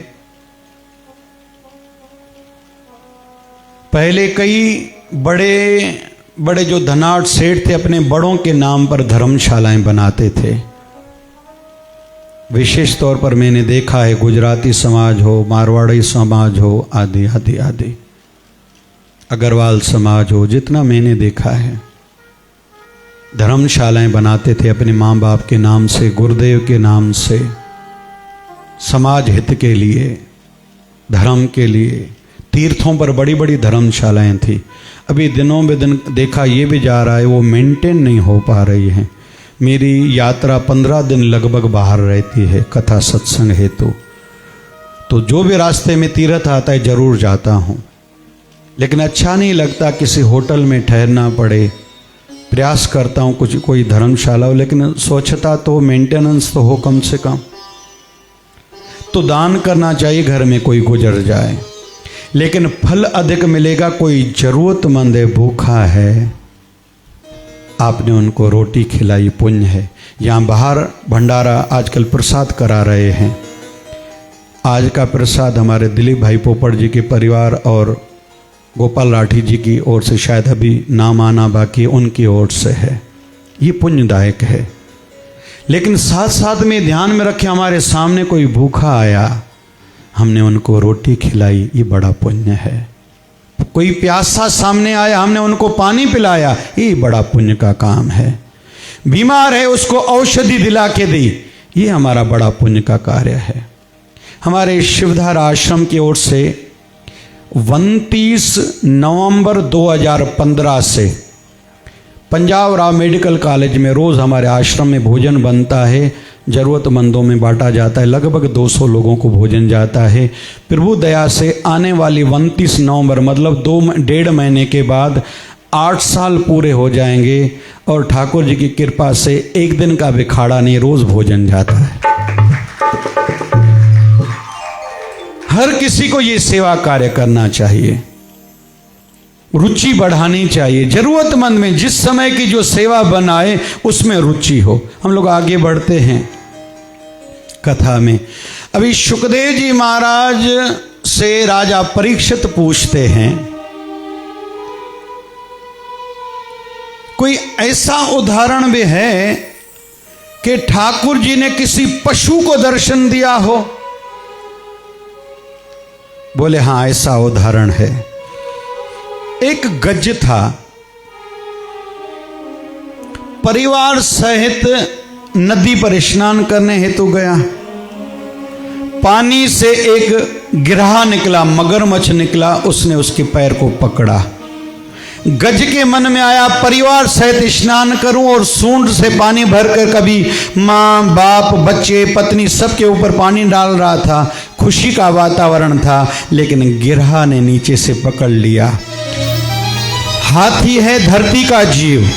पहले कई बड़े बड़े जो धनाढ़ सेठ थे, अपने बड़ों के नाम पर धर्मशालाएं बनाते थे। विशेष तौर पर मैंने देखा है, गुजराती समाज हो, मारवाड़ी समाज हो, आदि आदि आदि, अग्रवाल समाज हो, जितना मैंने देखा है, धर्मशालाएं बनाते थे अपने माँ बाप के नाम से, गुरुदेव के नाम से, समाज हित के लिए, धर्म के लिए। तीर्थों पर बड़ी बड़ी धर्मशालाएं थी। अभी दिनों में दिन देखा ये भी जा रहा है, वो मेंटेन नहीं हो पा रही है। मेरी यात्रा 15 दिन लगभग बाहर रहती है कथा सत्संग हेतु, तो जो भी रास्ते में तीर्थ आता है जरूर जाता हूँ, लेकिन अच्छा नहीं लगता किसी होटल में ठहरना पड़े। प्रयास करता हूँ कुछ कोई धर्मशाला हो, लेकिन स्वच्छता तो, मेंटेनेंस तो हो कम से कम। तो दान करना चाहिए घर में कोई गुजर जाए, लेकिन फल अधिक मिलेगा। कोई जरूरतमंद है, भूखा है, आपने उनको रोटी खिलाई, पुण्य है। यहाँ बाहर भंडारा आजकल प्रसाद करा रहे हैं। आज का प्रसाद हमारे दिलीप भाई पोपट जी के परिवार और गोपाल राठी जी की ओर से, शायद अभी नाम आना बाकी, उनकी ओर से है। ये पुण्यदायक है, लेकिन साथ साथ में ध्यान में रखें, हमारे सामने कोई भूखा आया, हमने उनको रोटी खिलाई, ये बड़ा पुण्य है। कोई प्यासा सामने आया, हमने उनको पानी पिलाया, ये बड़ा पुण्य का काम है। बीमार है, उसको औषधि दिला के दी, ये हमारा बड़ा पुण्य का कार्य है। हमारे शिवधार आश्रम की ओर से 29 नवंबर 2015 से पंजाब राव मेडिकल कॉलेज में रोज़ हमारे आश्रम में भोजन बनता है, ज़रूरतमंदों में बांटा जाता है। लगभग 200 लोगों को भोजन जाता है। प्रभु दया से आने वाली 29 नवंबर मतलब 2.5 महीने के बाद 8 साल पूरे हो जाएंगे, और ठाकुर जी की कृपा से एक दिन का भी खाड़ा नहीं, रोज़ भोजन जाता है। हर किसी को ये सेवा कार्य करना चाहिए, रुचि बढ़ानी चाहिए। जरूरतमंद में जिस समय की जो सेवा बनाए उसमें रुचि हो। हम लोग आगे बढ़ते हैं कथा में। अभी सुखदेव जी महाराज से राजा परीक्षित पूछते हैं, कोई ऐसा उदाहरण भी है कि ठाकुर जी ने किसी पशु को दर्शन दिया हो? बोले हाँ, ऐसा उदाहरण है। एक गज था, परिवार सहित नदी पर स्नान करने हेतु गया। पानी से एक गिरहा निकला, मगरमच्छ निकला, उसने उसके पैर को पकड़ा। गज के मन में आया परिवार सहित स्नान करूं और सूंड से पानी भरकर, कभी माँ बाप बच्चे पत्नी सबके ऊपर पानी डाल रहा था, खुशी का वातावरण था। लेकिन गिरहा ने नीचे से पकड़ लिया। हाथी है धरती का जीव,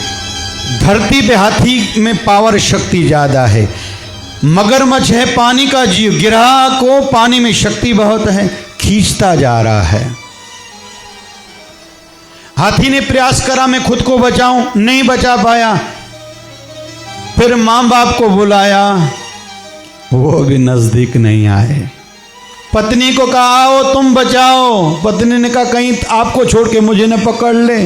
धरती पे हाथी में पावर शक्ति ज्यादा है। मगरमच्छ है पानी का जीव, गिरहा को पानी में शक्ति बहुत है, खींचता जा रहा है। हाथी ने प्रयास करा मैं खुद को बचाऊं, नहीं बचा पाया। फिर मां बाप को बुलाया, वो भी नजदीक नहीं आए। पत्नी को कहा आओ तुम बचाओ, पत्नी ने कहा कहीं आपको छोड़ के मुझे न पकड़ ले।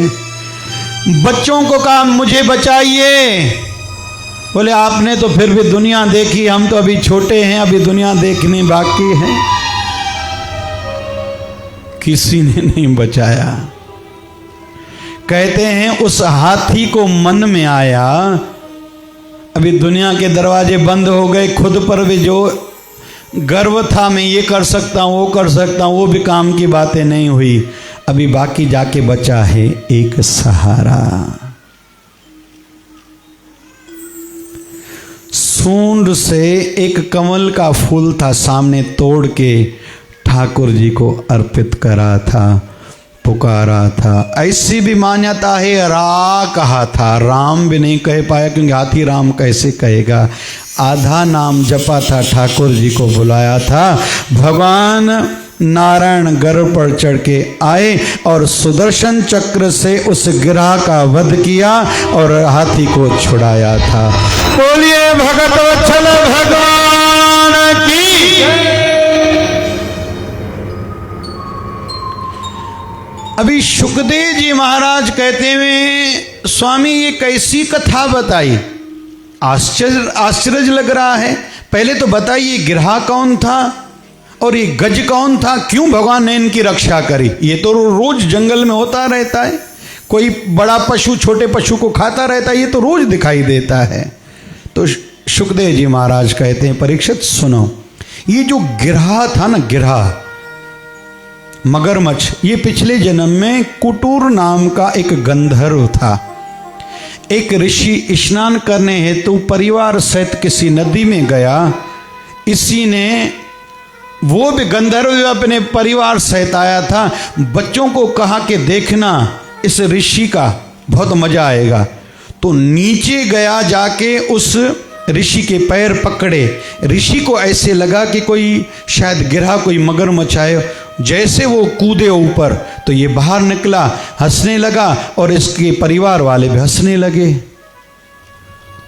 बच्चों को कहा मुझे बचाइए, बोले आपने तो फिर भी दुनिया देखी, हम तो अभी छोटे हैं, अभी दुनिया देखनी बाकी है। किसी ने नहीं बचाया। कहते हैं उस हाथी को मन में आया अभी दुनिया के दरवाजे बंद हो गए, खुद पर भी जो गर्व था मैं ये कर सकता हूँ वो कर सकता हूँ, वो भी काम की बातें नहीं हुई। अभी बाकी जाके बचा है एक सहारा। सूंड से एक कमल का फूल था, सामने तोड़ के ठाकुर जी को अर्पित करा था, पुकारा था। ऐसी भी मान्यता है रा कहा था, राम भी नहीं कह पाया क्योंकि हाथी राम कैसे कहेगा। आधा नाम जपा था, ठाकुर जी को बुलाया था। भगवान नारायण गर्भ पर चढ़ के आए और सुदर्शन चक्र से उस गिरहा का वध किया और हाथी को छुड़ाया था। बोलिए भगत वत्सल भगवान की। अभी सुखदेव जी महाराज कहते हुए स्वामी ये कैसी कथा बताई, आश्चर्य लग रहा है। पहले तो बताइए गिरहा कौन था और ये गज कौन था, क्यों भगवान ने इनकी रक्षा करी। ये तो रोज जंगल में होता रहता है, कोई बड़ा पशु छोटे पशु को खाता रहता है, ये तो रोज दिखाई देता है। तो सुखदेव जी महाराज कहते हैं परीक्षित सुनो, ये जो गिरहा था ना, गिरहा मगरमच्छ, ये पिछले जन्म में कुटूर नाम का एक गंधर्व था। एक ऋषि स्नान करने हेतु परिवार सहित किसी नदी में गया। इसी ने, वो भी गंधर्व अपने परिवार सहित आया था, बच्चों को कहा कि देखना इस ऋषि का बहुत मजा आएगा। तो नीचे गया, जाके उस ऋषि के पैर पकड़े। ऋषि को ऐसे लगा कि कोई शायद गिरहा कोई मगरमच्छ आए। जैसे वो कूदे ऊपर तो ये बाहर निकला, हंसने लगा और इसके परिवार वाले भी हंसने लगे।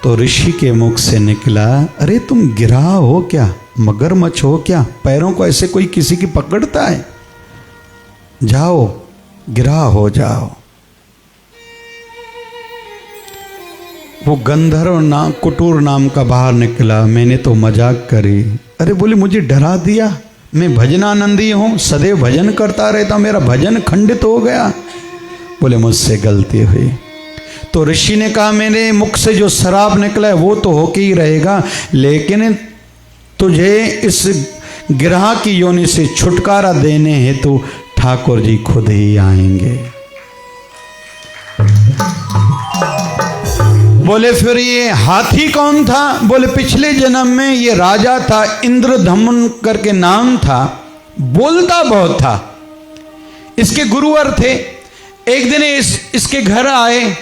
तो ऋषि के मुख से निकला, अरे तुम गिरहा हो क्या, मगरमच्छ हो क्या, पैरों को ऐसे कोई किसी की पकड़ता है, जाओ गिरहा हो जाओ। वो गंधर्व नाम कुटूर नाम का बाहर निकला, मैंने तो मजाक करी। अरे बोले मुझे डरा दिया, मैं भजनानंदी हूँ, सदैव भजन करता रहता हूँ, मेरा भजन खंडित हो गया। बोले मुझसे गलती हुई। तो ऋषि ने कहा मेरे मुख से जो शराब निकला है वो तो होके ही रहेगा, लेकिन तुझे इस गिरहा की योनि से छुटकारा देने हेतु ठाकुर जी खुद ही आएंगे। बोले फिर ये हाथी कौन था? बोले पिछले जन्म में ये राजा था, इंद्रधमन करके नाम था, बोलता बहुत था। इसके गुरुवर थे। एक दिन इसके घर आए,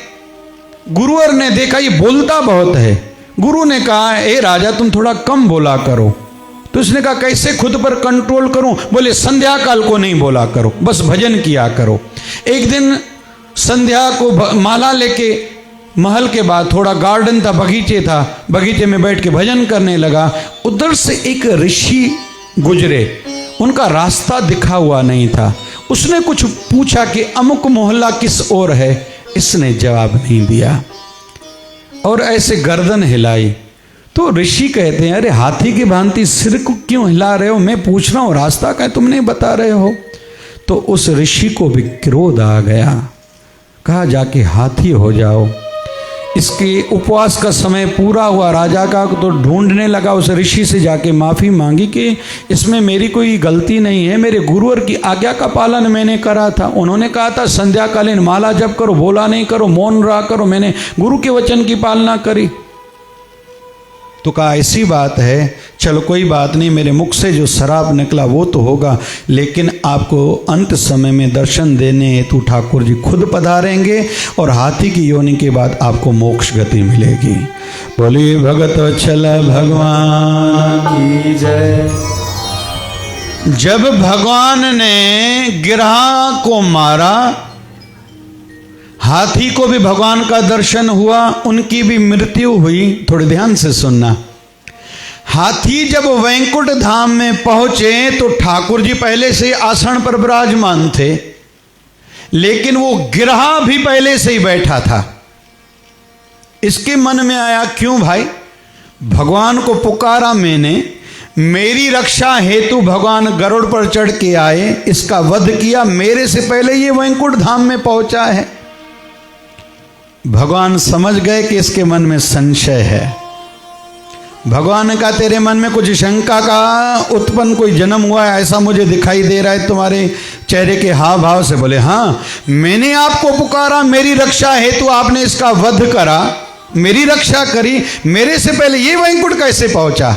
गुरुवर ने देखा ये बोलता बहुत है। गुरु ने कहा ए राजा तुम थोड़ा कम बोला करो। तो उसने कहा कैसे खुद पर कंट्रोल करूं? बोले संध्या काल को नहीं बोला करो, बस भजन किया करो। एक दिन संध्या को माला लेके महल के बाद थोड़ा गार्डन था, बगीचे था, बगीचे में बैठ के भजन करने लगा। उधर से एक ऋषि गुजरे, उनका रास्ता दिखा हुआ नहीं था। उसने कुछ पूछा कि अमुक मोहल्ला किस ओर है, इसने जवाब नहीं दिया और ऐसे गर्दन हिलाई। तो ऋषि कहते हैं अरे हाथी की भांति सिर को क्यों हिला रहे हो, मैं पूछ रहा हूँ रास्ता का तुम नहीं बता रहे हो। तो उस ऋषि को भी क्रोध आ गया, कहा जाके हाथी हो जाओ। इसके उपवास का समय पूरा हुआ। राजा का तो ढूंढने लगा, उस ऋषि से जाके माफ़ी मांगी कि इसमें मेरी कोई गलती नहीं है, मेरे गुरुवर की आज्ञा का पालन मैंने करा था। उन्होंने कहा था संध्याकालीन माला जप करो, बोला नहीं करो, मौन रहा करो, मैंने गुरु के वचन की पालना करी। तो कहा ऐसी बात है, चलो कोई बात नहीं, मेरे मुख से जो शराब निकला वो तो होगा, लेकिन आपको अंत समय में दर्शन देने हेतु ठाकुर जी खुद पधारेंगे और हाथी की योनि के बाद आपको मोक्ष गति मिलेगी। बोलिए भगत वत्सल भगवान की जय। जब भगवान ने गिरहा को मारा, हाथी को भी भगवान का दर्शन हुआ, उनकी भी मृत्यु हुई। थोड़े ध्यान से सुनना। हाथी जब वैकुंठ धाम में पहुंचे तो ठाकुर जी पहले से आसन पर विराजमान थे, लेकिन वो गिरहा भी पहले से ही बैठा था। इसके मन में आया, क्यों भाई, भगवान को पुकारा मैंने, मेरी रक्षा हेतु भगवान गरुड़ पर चढ़ के आए, इसका वध किया, मेरे से पहले ये वैकुंठ धाम में पहुंचा है। भगवान समझ गए कि इसके मन में संशय है। भगवान ने कहा, तेरे मन में कुछ शंका का उत्पन्न कोई जन्म हुआ है, ऐसा मुझे दिखाई दे रहा है तुम्हारे चेहरे के हाव भाव से। बोले हाँ, मैंने आपको पुकारा, मेरी रक्षा हेतु आपने इसका वध करा, मेरी रक्षा करी, मेरे से पहले ये वैकुंठ कैसे पहुंचा।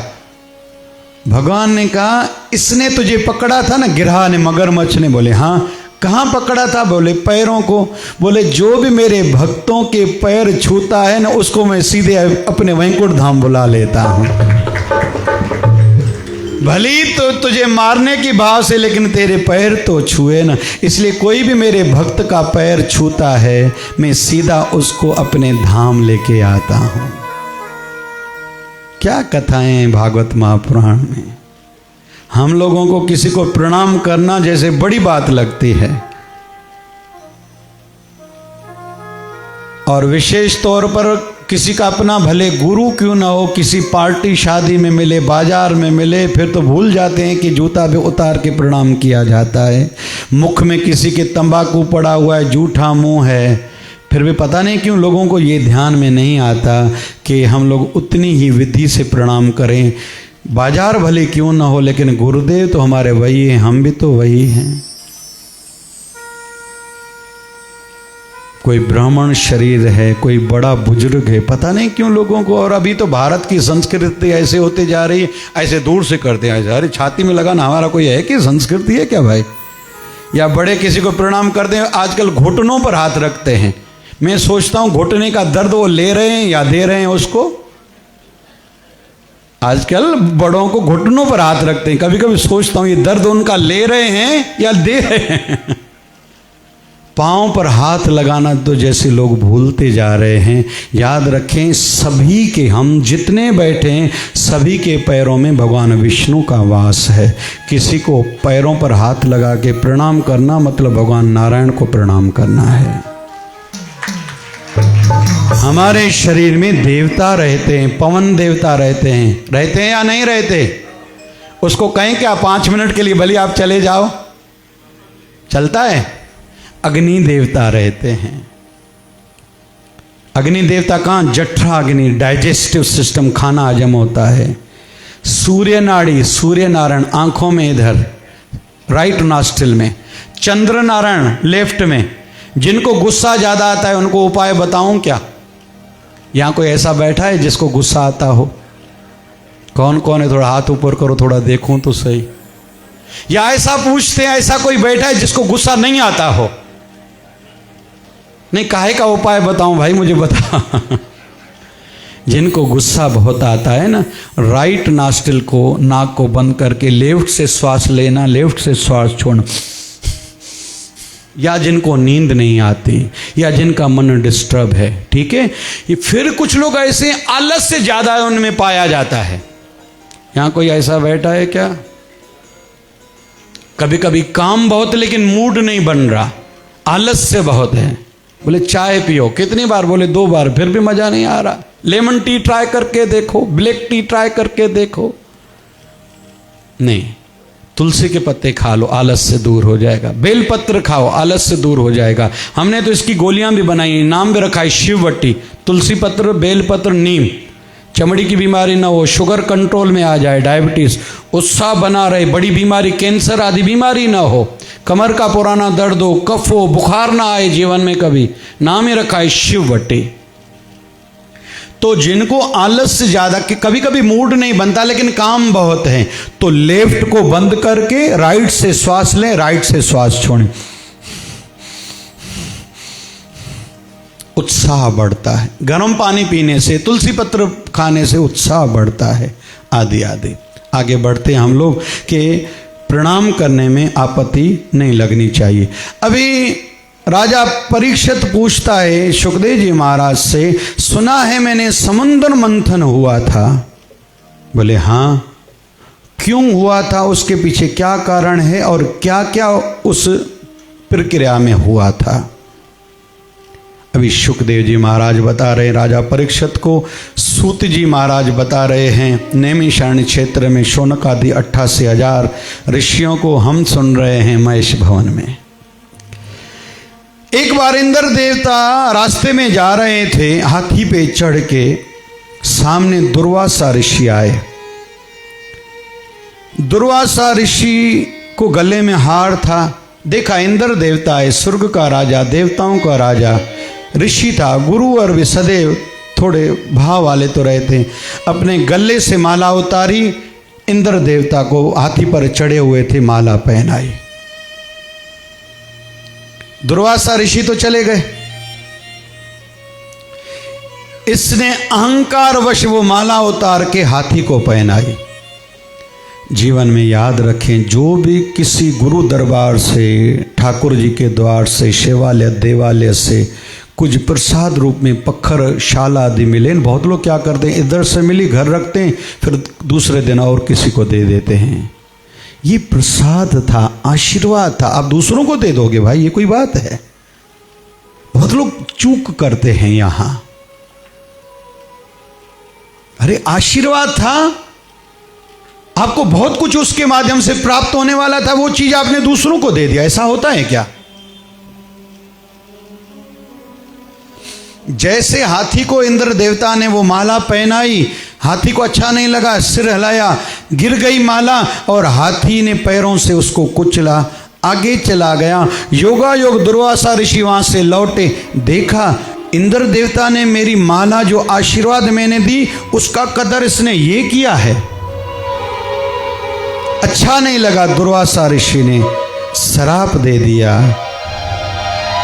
भगवान ने कहा, इसने तुझे पकड़ा था ना, गिरहा ने, मगरमच्छ ने। बोले हाँ। कहाँ पकड़ा था। बोले पैरों को। बोले जो भी मेरे भक्तों के पैर छूता है ना, उसको मैं सीधे अपने वैकुंठ धाम बुला लेता हूँ। भली तो तुझे मारने की भाव से, लेकिन तेरे पैर तो छुए ना, इसलिए कोई भी मेरे भक्त का पैर छूता है, मैं सीधा उसको अपने धाम लेके आता हूँ। क्या कथाएं भागवत महापुराण में। हम लोगों को किसी को प्रणाम करना जैसे बड़ी बात लगती है, और विशेष तौर पर किसी का अपना भले गुरु क्यों ना हो, किसी पार्टी शादी में मिले, बाजार में मिले, फिर तो भूल जाते हैं कि जूता भी उतार के प्रणाम किया जाता है। मुख में किसी के तंबाकू पड़ा हुआ है, जूठा मुंह है, फिर भी पता नहीं क्यों लोगों को ये ध्यान में नहीं आता कि हम लोग उतनी ही विधि से प्रणाम करें। बाजार भले क्यों ना हो, लेकिन गुरुदेव तो हमारे वही हैं, हम भी तो वही हैं। कोई ब्राह्मण शरीर है, कोई बड़ा बुजुर्ग है, पता नहीं क्यों लोगों को। और अभी तो भारत की संस्कृति ऐसे होते जा रही है, ऐसे दूर से करते हैं, अरे छाती में लगाना हमारा कोई है कि संस्कृति है क्या भाई। या बड़े किसी को प्रणाम करते हैं, आजकल घुटनों पर हाथ रखते हैं। मैं सोचता हूँ घुटने का दर्द वो ले रहे हैं या दे रहे हैं उसको। आजकल बड़ों को घुटनों पर हाथ रखते हैं, कभी कभी सोचता हूं ये दर्द उनका ले रहे हैं या दे रहे हैं। पांव पर हाथ लगाना तो जैसे लोग भूलते जा रहे हैं। याद रखें, सभी के, हम जितने बैठे हैं सभी के पैरों में भगवान विष्णु का वास है। किसी को पैरों पर हाथ लगा के प्रणाम करना मतलब भगवान नारायण को प्रणाम करना है। हमारे शरीर में देवता रहते हैं, पवन देवता रहते हैं या नहीं रहते। उसको कहें क्या 5 मिनट के लिए भले आप चले जाओ, चलता है। अग्नि देवता रहते हैं। अग्नि देवता कहाँ, जठरा अग्नि, डाइजेस्टिव सिस्टम, खाना हजम होता है। सूर्य नाड़ी, सूर्य नारायण आंखों में, इधर राइट नॉस्ट्रिल में। चंद्र नारायण लेफ्ट में। जिनको गुस्सा ज्यादा आता है उनको उपाय बताऊं क्या। यहां कोई ऐसा बैठा है जिसको गुस्सा आता हो? कौन कौन है? थोड़ा हाथ ऊपर करो, थोड़ा देखूं तो सही। या ऐसा पूछते हैं, ऐसा कोई बैठा है जिसको गुस्सा नहीं आता हो? नहीं, काहे का उपाय बताऊं भाई, मुझे बता। जिनको गुस्सा बहुत आता है ना, राइट नॉस्ट्रिल को, नाक को बंद करके लेफ्ट से श्वास लेना, लेफ्ट से श्वास छोड़ना। या जिनको नींद नहीं आती, या जिनका मन डिस्टर्ब है, ठीक है। ये फिर कुछ लोग ऐसे आलस से ज्यादा उनमें पाया जाता है। यहां कोई ऐसा बैठा है क्या? कभी कभी काम बहुत लेकिन मूड नहीं बन रहा, आलस से बहुत है। बोले चाय पियो, कितनी बार? बोले 2 बार, फिर भी मजा नहीं आ रहा। लेमन टी ट्राई करके देखो, ब्लैक टी ट्राई करके देखो। नहीं, तुलसी के पत्ते खा लो, आलस से दूर हो जाएगा। बेलपत्र खाओ, आलस से दूर हो जाएगा। हमने तो इसकी गोलियां भी बनाई, नाम भी रखा है शिववटी। तुलसी पत्र, बेलपत्र, नीम, चमड़ी की बीमारी ना हो, शुगर कंट्रोल में आ जाए, डायबिटीज, उत्साह बना रहे, बड़ी बीमारी कैंसर आदि बीमारी ना हो, कमर का पुराना दर्द हो, कफ हो, बुखार ना आए जीवन में कभी, नाम ही रखा है शिववटी। तो जिनको आलस से ज्यादा, कभी कभी मूड नहीं बनता लेकिन काम बहुत है, तो लेफ्ट को बंद करके राइट से श्वास लें, राइट से श्वास छोड़ें, उत्साह बढ़ता है। गर्म पानी पीने से, तुलसी पत्र खाने से उत्साह बढ़ता है, आदि आदि। आगे बढ़ते हैं हम लोग कि प्रणाम करने में आपत्ति नहीं लगनी चाहिए। अभी राजा परीक्षित पूछता है सुखदेव जी महाराज से, सुना है मैंने समुद्र मंथन हुआ था। बोले हाँ, क्यों हुआ था, उसके पीछे क्या कारण है और क्या क्या उस प्रक्रिया में हुआ था। अभी सुखदेव जी महाराज बता रहे राजा परीक्षित को, सूत जी महाराज बता रहे हैं नैमिषारण्य क्षेत्र में शौनक आदि 88,000 ऋषियों को हम सुन रहे हैं महेश भवन में। एक बार इंद्र देवता रास्ते में जा रहे थे, हाथी पे चढ़ के, सामने दुर्वासा ऋषि आए। दुर्वासा ऋषि को गले में हार था, देखा इंद्र देवता है, स्वर्ग का राजा, देवताओं का राजा, ऋषि था। गुरु और भी सदैव थोड़े भाव वाले तो रहे थे। अपने गले से माला उतारी, इंद्र देवता को हाथी पर चढ़े हुए थे माला पहनाई। दुर्वासा ऋषि तो चले गए, इसने अहंकार वश वो माला उतार के हाथी को पहनाई। जीवन में याद रखें, जो भी किसी गुरु दरबार से, ठाकुर जी के द्वार से, शिवालय देवालय से कुछ प्रसाद रूप में पत्थर शाला आदि मिले, बहुत लोग क्या करते हैं, इधर से मिली घर रखते हैं, फिर दूसरे दिन और किसी को दे देते हैं। ये प्रसाद था, आशीर्वाद था, आप दूसरों को दे दोगे भाई, ये कोई बात है। बहुत लोग चूक करते हैं यहां। अरे आशीर्वाद था, आपको बहुत कुछ उसके माध्यम से प्राप्त होने वाला था, वो चीज आपने दूसरों को दे दिया। ऐसा होता है क्या? जैसे हाथी को इंद्र देवता ने वो माला पहनाई, हाथी को अच्छा नहीं लगा, सिर हिलाया, गिर गई माला और हाथी ने पैरों से उसको कुचला, आगे चला गया। योगा योग दुर्वासा ऋषि वहां से लौटे, देखा इंद्र देवता ने मेरी माला जो आशीर्वाद मैंने दी उसका कदर इसने ये किया है। अच्छा नहीं लगा, दुर्वासा ऋषि ने श्राप दे दिया।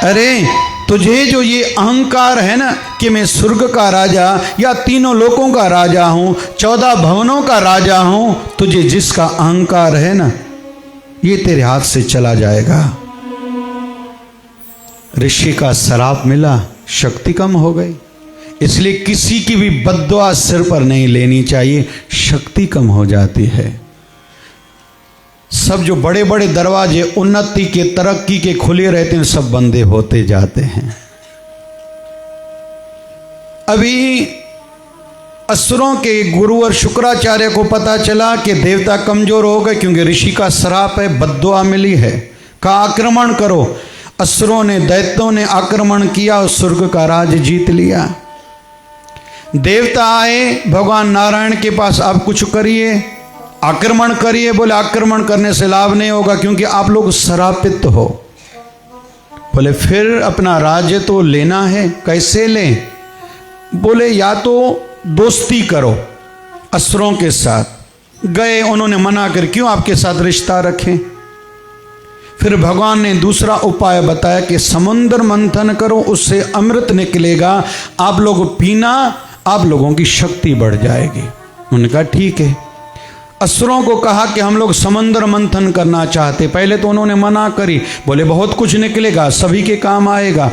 अरे तुझे जो ये अहंकार है ना कि मैं स्वर्ग का राजा या तीनों लोकों का राजा हूं, 14 भवनों का राजा हूं, तुझे जिसका अहंकार है ना, ये तेरे हाथ से चला जाएगा। ऋषि का श्राप मिला, शक्ति कम हो गई। इसलिए किसी की भी बद्दुआ सिर पर नहीं लेनी चाहिए, शक्ति कम हो जाती है। सब जो बड़े बड़े दरवाजे उन्नति के, तरक्की के खुले रहते हैं, सब बंदे होते जाते हैं। अभी असुरों के गुरु और शुक्राचार्य को पता चला कि देवता कमजोर हो गए, क्योंकि ऋषि का श्राप है, बद्दुआ मिली है। कहा आक्रमण करो। असुरों ने, दैत्यों ने आक्रमण किया और स्वर्ग का राज जीत लिया। देवता आए भगवान नारायण के पास, आप कुछ करिए, आक्रमण करिए। बोले आक्रमण करने से लाभ नहीं होगा, क्योंकि आप लोग श्रापित हो। बोले फिर अपना राज्य तो लेना है, कैसे लें? बोले या तो दोस्ती करो असुरों के साथ। गए, उन्होंने मना कर, क्यों आपके साथ रिश्ता रखें? फिर भगवान ने दूसरा उपाय बताया कि समुद्र मंथन करो, उससे अमृत निकलेगा, आप लोग पीना, आप लोगों की शक्ति बढ़ जाएगी। उन्होंने कहा ठीक है। असुरों को कहा कि हम लोग समुद्र मंथन करना चाहते, पहले तो उन्होंने मना करी। बोले बहुत कुछ निकलेगा, सभी के काम आएगा।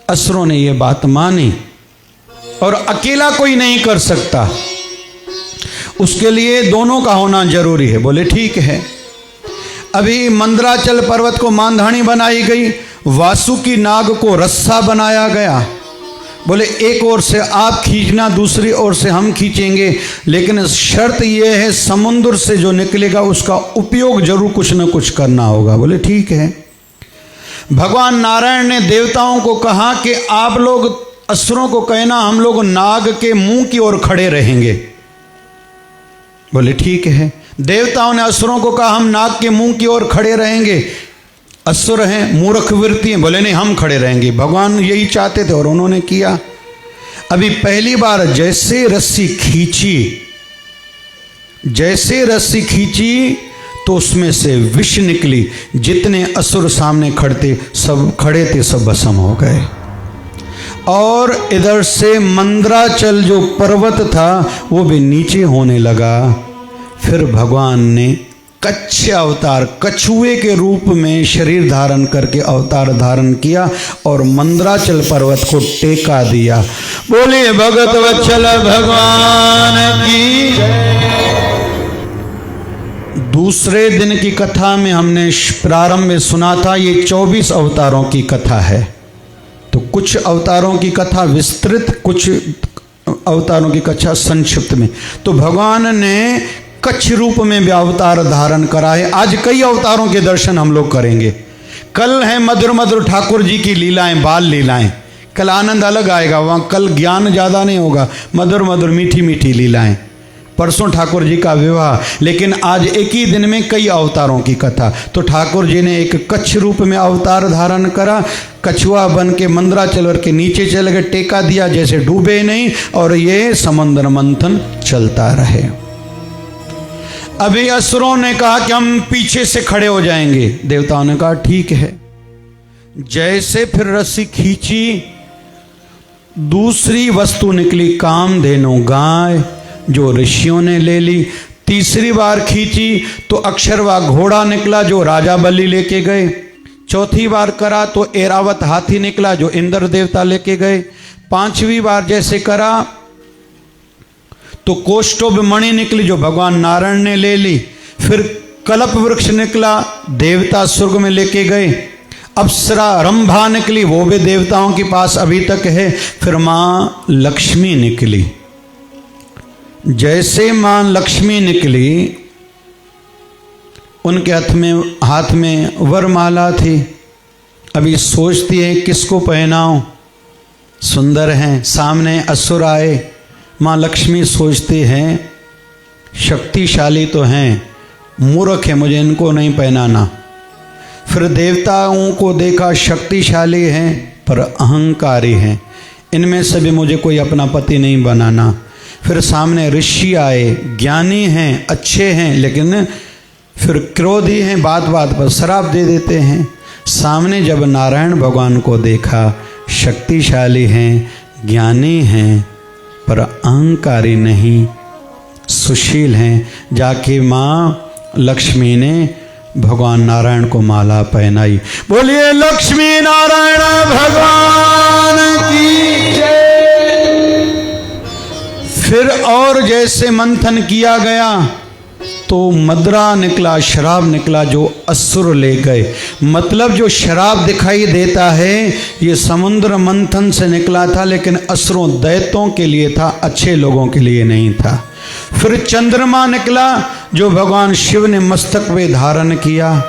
असुरों ने ये बात मानी, और अकेला कोई नहीं कर सकता, उसके लिए दोनों का होना जरूरी है। बोले ठीक है। अभी मंदराचल पर्वत को मानधानी बनाई गई, वासुकी नाग को रस्सा बनाया गया, बोले एक ओर से आप खींचना, दूसरी ओर से हम खींचेंगे, लेकिन शर्त यह है समुद्र से जो निकलेगा उसका उपयोग जरूर कुछ न कुछ करना होगा। बोले ठीक है। भगवान नारायण ने देवताओं को कहा कि आप लोग असुरों को कहना हम लोग नाग के मुंह की ओर खड़े रहेंगे। बोले ठीक है। देवताओं ने असुरों को कहा हम नाग के मुंह की ओर खड़े रहेंगे। असुर हैं, मूर्ख वृत्ति हैं, बोले नहीं हम खड़े रहेंगे। भगवान यही चाहते थे और उन्होंने किया। अभी पहली बार जैसे रस्सी खींची तो उसमें से विष निकली। जितने असुर सामने खड़े थे सब भस्म हो गए। और इधर से मंदराचल जो पर्वत था वो भी नीचे होने लगा। फिर भगवान ने कच्छ अवतार, कछुए के रूप में शरीर धारण करके अवतार धारण किया और मंदराचल पर्वत को टेका दिया। बोलिए भगत वत्सल भगवान की। दूसरे दिन की कथा में हमने प्रारंभ में सुना था, ये 24 अवतारों की कथा है। तो कुछ अवतारों की कथा विस्तृत, कुछ अवतारों की कथा संक्षिप्त में। तो भगवान ने कच्छ रूप में भी अवतार धारण करा है। आज कई अवतारों के दर्शन हम लोग करेंगे। कल है मधुर मधुर ठाकुर जी की लीलाएं, बाल लीलाएं। कल आनंद अलग आएगा, वहाँ कल ज्ञान ज़्यादा नहीं होगा, मधुर मधुर मीठी मीठी लीलाएं। परसों ठाकुर जी का विवाह, लेकिन आज एक ही दिन में कई अवतारों की कथा। तो ठाकुर जी ने एक कच्छ रूप में अवतार धारण करा, कछुआ बन के मंदराचल के नीचे चल गए, टेका दिया, जैसे डूबे नहीं और ये समुद्र मंथन चलता रहे। अभी असुरों ने कहा कि हम पीछे से खड़े हो जाएंगे। देवताओं ने कहा ठीक है। जैसे फिर रस्सी खींची, दूसरी वस्तु निकली, कामधेनु गाय, जो ऋषियों ने ले ली। तीसरी बार खींची तो अक्षरवा घोड़ा निकला, जो राजा बलि लेके गए। चौथी बार करा तो ऐरावत हाथी निकला, जो इंद्र देवता लेके गए। पांचवी बार जैसे करा तो कोष्ठोभ मणि निकली, जो भगवान नारायण ने ले ली। फिर कल्प वृक्ष निकला, देवता स्वर्ग में लेके गए। अप्सरा रंभा निकली, वो भी देवताओं के पास अभी तक है। फिर मां लक्ष्मी निकली। जैसे मां लक्ष्मी निकली, उनके हाथ में वरमाला थी। अभी सोचती है किसको पहनाऊं, सुंदर हैं। सामने असुर आए, माँ लक्ष्मी सोचती हैं शक्तिशाली तो हैं, मूर्ख है, मुझे इनको नहीं पहनाना। फिर देवताओं को देखा, शक्तिशाली हैं पर अहंकारी हैं, इनमें से भी मुझे कोई अपना पति नहीं बनाना। फिर सामने ऋषि आए, ज्ञानी हैं, अच्छे हैं, लेकिन फिर क्रोधी हैं, बात बात पर श्राप दे देते हैं। सामने जब नारायण भगवान को देखा, शक्तिशाली हैं, ज्ञानी हैं पर अहंकारी नहीं, सुशील हैं, जाके माँ लक्ष्मी ने भगवान नारायण को माला पहनाई। बोलिए लक्ष्मी नारायण भगवान की जय। फिर और जैसे मंथन किया गया तो मदरा निकला, शराब निकला, जो असुर ले गए। मतलब जो शराब दिखाई देता है ये समुद्र मंथन से निकला था, लेकिन असुरों दैत्यों के लिए था, अच्छे लोगों के लिए नहीं था। फिर चंद्रमा निकला, जो भगवान शिव ने मस्तक पे धारण किया।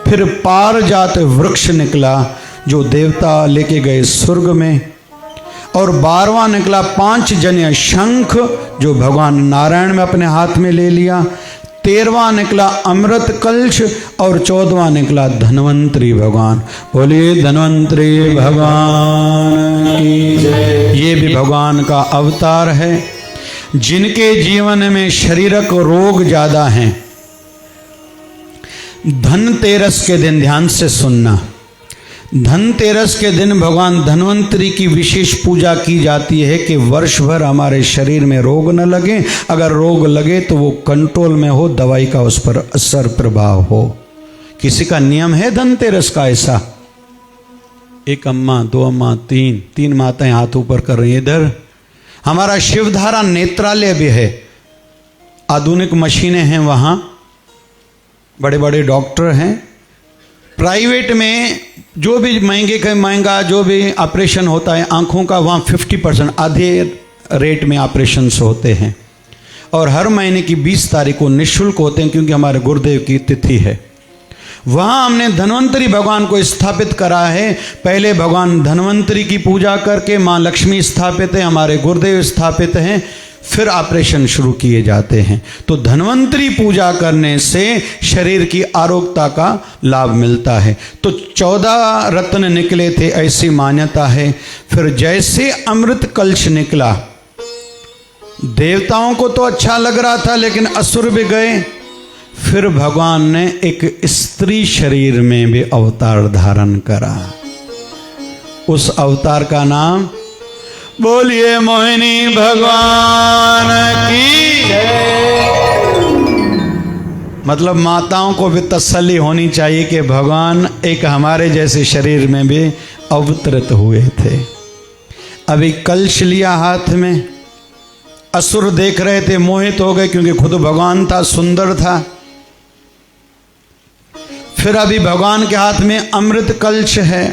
फिर पारजात वृक्ष निकला, जो देवता लेके गए स्वर्ग में। और 12वां निकला पांचजन्य शंख, जो भगवान नारायण में अपने हाथ में ले लिया। 13वां निकला अमृत कलश और 14वां निकला धन्वंतरी भगवान। बोलिए धन्वंतरी भगवान की जय। ये भी भगवान का अवतार है। जिनके जीवन में शारीरिक रोग ज्यादा हैं, धनतेरस के दिन ध्यान से सुनना, धनतेरस के दिन भगवान धन्वंतरी की विशेष पूजा की जाती है कि वर्ष भर हमारे शरीर में रोग न लगे, अगर रोग लगे तो वो कंट्रोल में हो, दवाई का उस पर असर प्रभाव हो। किसी का नियम है धनतेरस का ऐसा? एक अम्मा, दो अम्मा, तीन माताएं हाथ ऊपर कर रही हैं। इधर हमारा शिवधारा नेत्रालय भी है, आधुनिक मशीनें हैं, वहाँ बड़े बड़े डॉक्टर हैं। प्राइवेट में जो भी महंगे का महंगा जो भी ऑपरेशन होता है आंखों का, वहाँ 50% आधे रेट में ऑपरेशंस होते हैं। और हर महीने की 20 तारीख को निःशुल्क होते हैं, क्योंकि हमारे गुरुदेव की तिथि है। वहाँ हमने धन्वंतरी भगवान को स्थापित करा है। पहले भगवान धन्वंतरी की पूजा करके माँ लक्ष्मी स्थापित है, हमारे गुरुदेव स्थापित हैं, फिर ऑपरेशन शुरू किए जाते हैं। तो धन्वंतरी पूजा करने से शरीर की आरोग्यता का लाभ मिलता है। तो 14 रत्न निकले थे ऐसी मान्यता है। फिर जैसे अमृत कलश निकला, देवताओं को तो अच्छा लग रहा था, लेकिन असुर भी गए। फिर भगवान ने एक स्त्री शरीर में भी अवतार धारण करा। उस अवतार का नाम, बोलिए मोहिनी भगवान की जय। मतलब माताओं को भी तसल्ली होनी चाहिए कि भगवान एक हमारे जैसे शरीर में भी अवतरित हुए थे। अभी कलश लिया हाथ में, असुर देख रहे थे, मोहित हो गए, क्योंकि खुद भगवान था, सुंदर था। फिर अभी भगवान के हाथ में अमृत कलश है,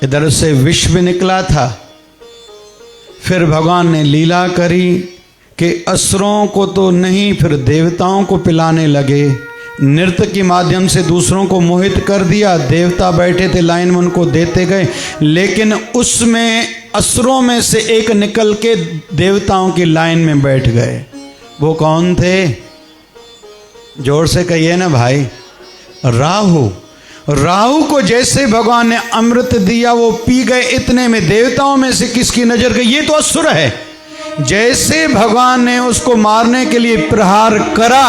इधर से विष भी निकला था। फिर भगवान ने लीला करी कि असुरों को तो नहीं, फिर देवताओं को पिलाने लगे। नृत्य के माध्यम से दूसरों को मोहित कर दिया। देवता बैठे थे लाइन में, उनको देते गए, लेकिन उसमें असुरों में से एक निकल के देवताओं की लाइन में बैठ गए। वो कौन थे? जोर से कहिए ना भाई, राहु। राहु को जैसे भगवान ने अमृत दिया, वो पी गए। इतने में देवताओं में से किसकी नजर गई, ये तो असुर है। जैसे भगवान ने उसको मारने के लिए प्रहार करा,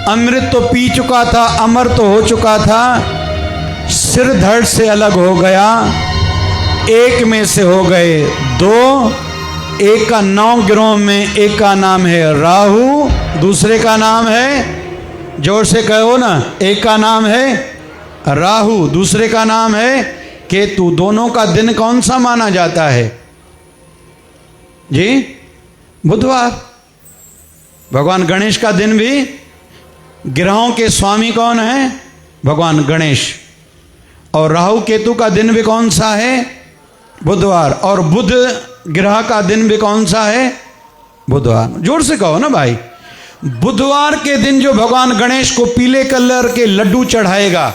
अमृत तो पी चुका था, अमर तो हो चुका था, सिर धड़ से अलग हो गया। एक में से हो गए दो, एक का 9 गिरोह में एक का नाम है राहु, दूसरे का नाम है, जोर से कहो ना, एक का नाम है राहु, दूसरे का नाम है केतु। दोनों का दिन कौन सा माना जाता है जी? बुधवार। भगवान गणेश का दिन भी, ग्रहों के स्वामी कौन है? भगवान गणेश। और राहु केतु का दिन भी कौन सा है? बुधवार। और बुध ग्रह का दिन भी कौन सा है? बुधवार। जोर से कहो ना भाई। बुधवार के दिन जो भगवान गणेश को पीले कलर के लड्डू चढ़ाएगा,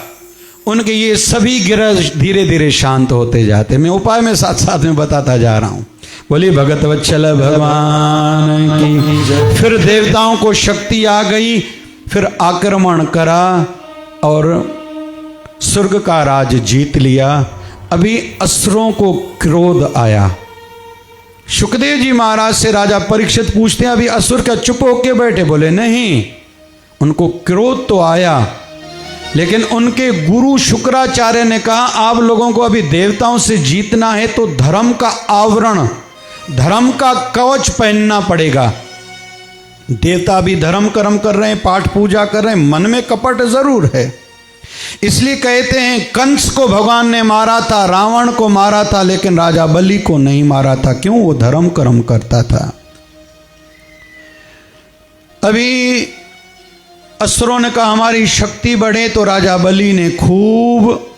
उनके ये सभी ग्रह धीरे धीरे शांत होते जाते। मैं उपाय में साथ साथ में बताता जा रहा हूं। बोलिए भगत वत्सल भगवान की। फिर देवताओं को शक्ति आ गई, फिर आक्रमण करा और स्वर्ग का राज जीत लिया। अभी असुरों को क्रोध आया। शुकदेव जी महाराज से राजा परीक्षित पूछते हैं, अभी असुर क्या चुप होके बैठे? बोले नहीं, उनको क्रोध तो आया, लेकिन उनके गुरु शुक्राचार्य ने कहा, आप लोगों को अभी देवताओं से जीतना है तो धर्म का आवरण, धर्म का कवच पहनना पड़ेगा। देवता भी धर्म कर्म कर रहे हैं, पाठ पूजा कर रहे हैं, मन में कपट जरूर है। इसलिए कहते हैं कंस को भगवान ने मारा था, रावण को मारा था, लेकिन राजा बलि को नहीं मारा था। क्यों? वो धर्म कर्म करता था। अभी असुरों ने कहा हमारी शक्ति बढ़े, तो राजा बलि ने खूब,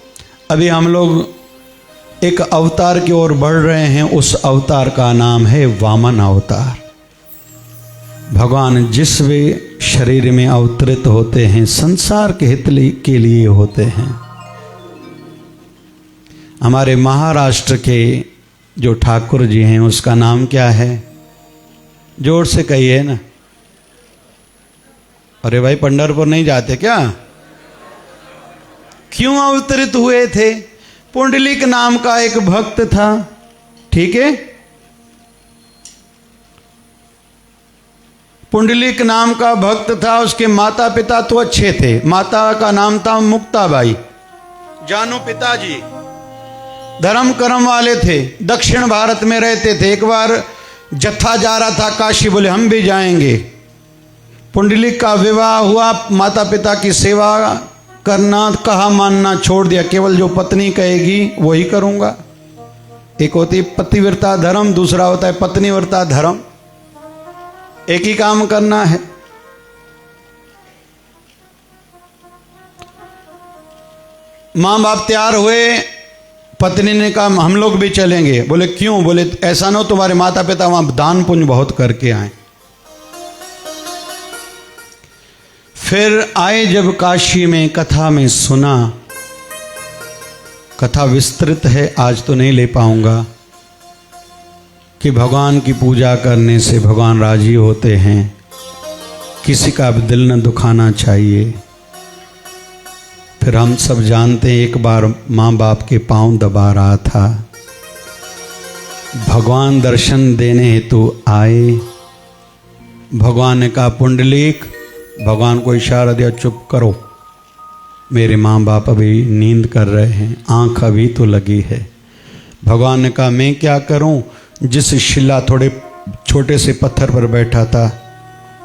अभी हम लोग एक अवतार की ओर बढ़ रहे हैं। उस अवतार का नाम है वामन अवतार। भगवान जिस भी शरीर में अवतरित होते हैं, संसार के हित के लिए होते हैं। हमारे महाराष्ट्र के जो ठाकुर जी हैं, उसका नाम क्या है? जोर से कहिए ना। अरे भाई, पंढरपुर नहीं जाते क्या? क्यों अवतरित हुए थे? पुंडलिक नाम का एक भक्त था, ठीक है? पुंडलिक नाम का भक्त था। उसके माता पिता तो अच्छे थे। माता का नाम था मुक्ताबाई, जानू पिताजी धर्म कर्म वाले थे, दक्षिण भारत में रहते थे। एक बार जत्था जा रहा था काशी, बोले हम भी जाएंगे। पुंडलिक का विवाह हुआ, माता पिता की सेवा करना, कहा मानना छोड़ दिया। केवल जो पत्नी कहेगी वही करूंगा। एक होती है पतिव्रता धर्म, दूसरा होता है पत्नीव्रता धर्म। एक ही काम करना है। माँ बाप तैयार हुए, पत्नी ने कहा हम लोग भी चलेंगे। बोले क्यों? बोले ऐसा ना हो तुम्हारे माता पिता वहां दान पुण्य बहुत करके आए। फिर आए जब काशी में, कथा में सुना, कथा विस्तृत है, आज तो नहीं ले पाऊंगा, कि भगवान की पूजा करने से भगवान राजी होते हैं, किसी का भी दिल न दुखाना चाहिए। फिर हम सब जानते हैं, एक बार माँ बाप के पांव दबा रहा था, भगवान दर्शन देने हेतु आए। भगवान ने कहा पुंडलीक, भगवान को इशारा दिया चुप करो, मेरे माँ बाप अभी नींद कर रहे हैं, आंख अभी तो लगी है। भगवान ने कहा मैं क्या करूं? जिस शिला थोड़े छोटे से पत्थर पर बैठा था,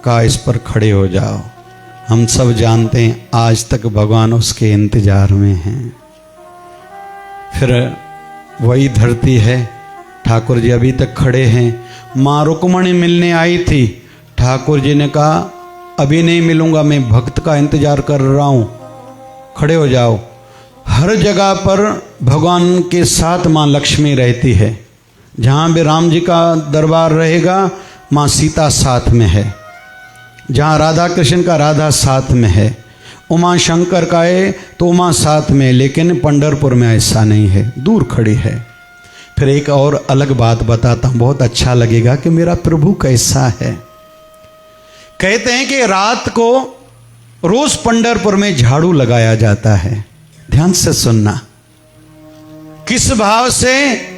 कहा इस पर खड़े हो जाओ। हम सब जानते हैं आज तक भगवान उसके इंतजार में हैं। फिर वही धरती है, ठाकुर जी अभी तक खड़े हैं। माँ रुक्मणी मिलने आई थी, ठाकुर जी ने कहा अभी नहीं मिलूंगा, मैं भक्त का इंतजार कर रहा हूँ, खड़े हो जाओ। हर जगह पर भगवान के साथ माँ लक्ष्मी रहती है। जहाँ भी राम जी का दरबार रहेगा, माँ सीता साथ में है। जहाँ राधा कृष्ण का राधा साथ में है, उमा शंकर का है तो उमा साथ में, लेकिन पंढरपुर में ऐसा नहीं है, दूर खड़ी है। फिर एक और अलग बात बताता हूँ, बहुत अच्छा लगेगा कि मेरा प्रभु कैसा है। कहते हैं कि रात को रोज पंढरपुर में झाड़ू लगाया जाता है। ध्यान से सुनना, किस भाव से?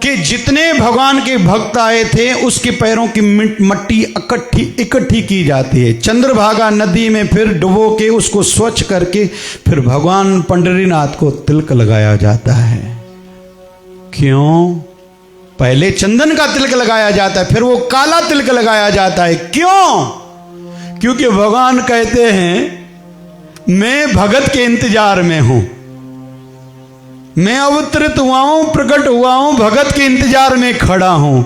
कि जितने भगवान के भक्त आए थे उसके पैरों की मट्टी इकट्ठी की जाती है, चंद्रभागा नदी में फिर डुबो के उसको स्वच्छ करके फिर भगवान पंढरीनाथ को तिलक लगाया जाता है। क्यों? पहले चंदन का तिलक लगाया जाता है, फिर वो काला तिलक लगाया जाता है। क्यों? क्योंकि भगवान कहते हैं मैं भगत के इंतजार में हूं, मैं अवतरित हुआ हूं, प्रकट हुआ हूं, भगत के इंतजार में खड़ा हूं।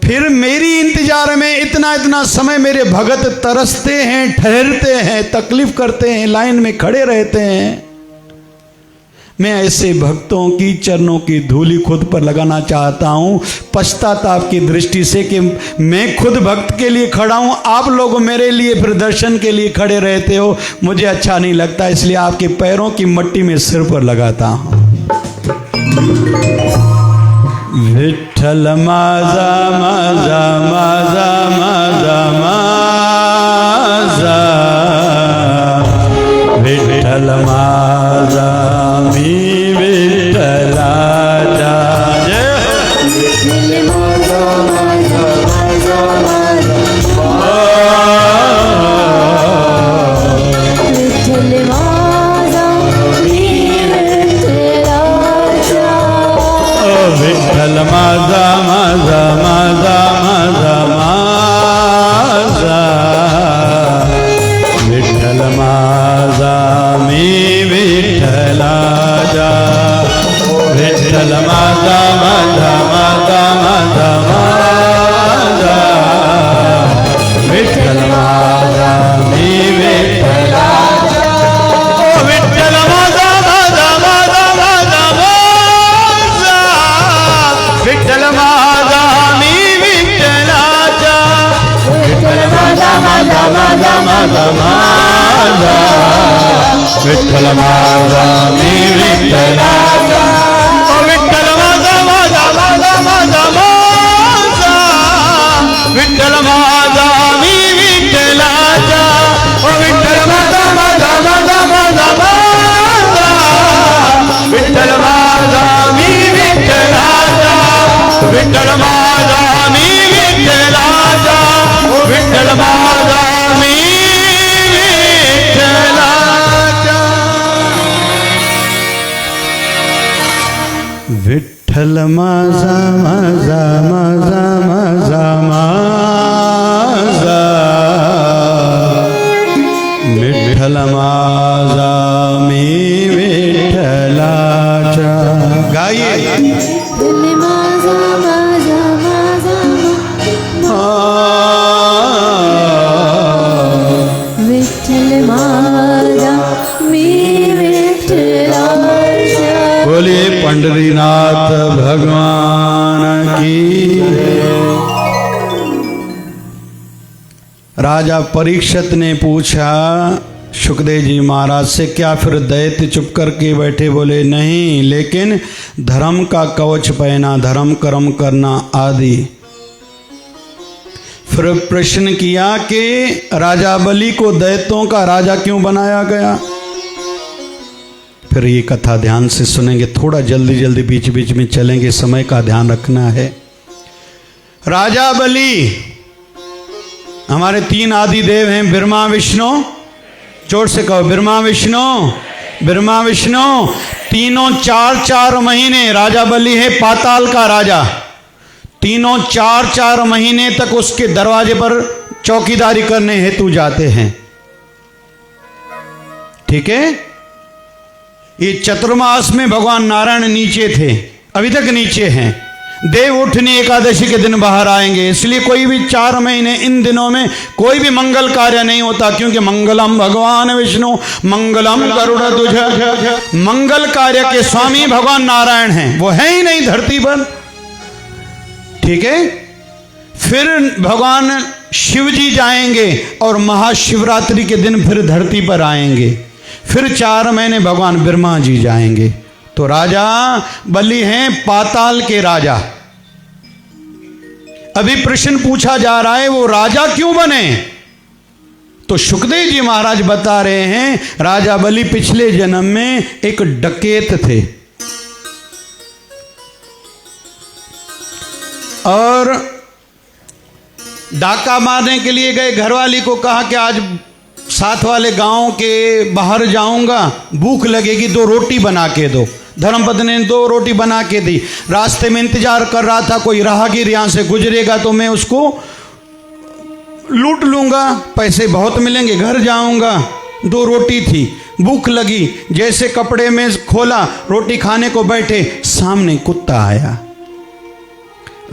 फिर मेरी इंतजार में इतना समय मेरे भगत तरसते हैं, ठहरते हैं, तकलीफ करते हैं, लाइन में खड़े रहते हैं। मैं ऐसे भक्तों की चरणों की धूली खुद पर लगाना चाहता हूं, पश्चाताप की दृष्टि से कि मैं खुद भक्त के लिए खड़ा हूं, आप लोग मेरे लिए फिर दर्शन के लिए खड़े रहते हो, मुझे अच्छा नहीं लगता, इसलिए आपके पैरों की मट्टी में सिर पर लगाता हूं। विठ्ठल माजा माजा माजा माजा माजा, विठ्ठल माजा मी विठ्ठलाचा जय। विठ्ठल माजा माजा माजा माजा, विठ्ठल माजा मी विठ्ठलाचा, विठ्ठल माजा माजा माजा माजा माजा, विठ्ठल माजा मी विठ्ठलाचा, विठ्ठल माता माता माता माता माता, विठ्ठल माता मी विठ्ठलाचा, विठ्ठल माता माता माता माता माता, विठ्ठल माता मी विठ्ठलाचा, विठ्ठल माता माता माता माता माता, विठ्ठल माता मी विठ्ठलाचा, विठ्ठल माता माता माता माता माता, विठ्ठल माता मी विठ्ठलाचा, विठ्ठल माता माता माता माता माता, विठ्ठल माता मी विठ्ठलाचा, विठ्ठल माता मी विठ्ठलाचा, विठ्ठल माता मी विठ्ठलाचा, विठ्ठल माझा माझा माझा माझा माझा, विठ्ठल माझा मी विठ्ठलाचा। गाइए। विठ्ठल माझा माझा माझा विठ्ठल माझा मी विठ्ठला पंडरीनाथ भगवान की। राजा परीक्षित ने पूछा सुखदेव जी महाराज से, क्या फिर दैत्य चुप करके बैठे? बोले नहीं, लेकिन धर्म का कवच पहना, धर्म कर्म करना आदि। फिर प्रश्न किया कि राजा बलि को दैत्यों का राजा क्यों बनाया गया? फिर ये कथा ध्यान से सुनेंगे, थोड़ा जल्दी जल्दी बीच बीच में चलेंगे, समय का ध्यान रखना है। राजा बलि, हमारे 3 आदि देव हैं, ब्रह्मा विष्णु, जोर से कहो ब्रह्मा विष्णु, ब्रह्मा विष्णु। तीनों 4-4 महीने, राजा बलि है पाताल का राजा, तीनों 4-4 महीने तक उसके दरवाजे पर चौकीदारी करने हेतु जाते हैं। ठीक है। ये चतुर्मास में भगवान नारायण नीचे थे, अभी तक नीचे हैं। देव उठनी एकादशी के दिन बाहर आएंगे, इसलिए कोई भी 4 महीने इन दिनों में कोई भी मंगल कार्य नहीं होता, क्योंकि मंगलम भगवान विष्णु मंगलम गरुड़ध्वज। मंगल कार्य के स्वामी भगवान नारायण हैं, वो है ही नहीं धरती पर। ठीक है। फिर भगवान शिव जी जाएंगे और महाशिवरात्रि के दिन फिर धरती पर आएंगे। फिर 4 महीने भगवान ब्रह्मा जी जाएंगे। तो राजा बलि हैं पाताल के राजा। अभी प्रश्न पूछा जा रहा है वो राजा क्यों बने? तो सुखदेव जी महाराज बता रहे हैं राजा बलि पिछले जन्म में एक डकैत थे और डाका मारने के लिए गए। घरवाली को कहा कि आज साथ वाले गांव के बाहर जाऊंगा, भूख लगेगी, 2 रोटी बना के दो। धर्मपत्नी ने 2 रोटी बना के दी। रास्ते में इंतजार कर रहा था, कोई राहगीर यहां से गुजरेगा तो मैं उसको लूट लूंगा, पैसे बहुत मिलेंगे, घर जाऊंगा। 2 रोटी थी, भूख लगी, जैसे कपड़े में खोला, रोटी खाने को बैठे, सामने कुत्ता आया,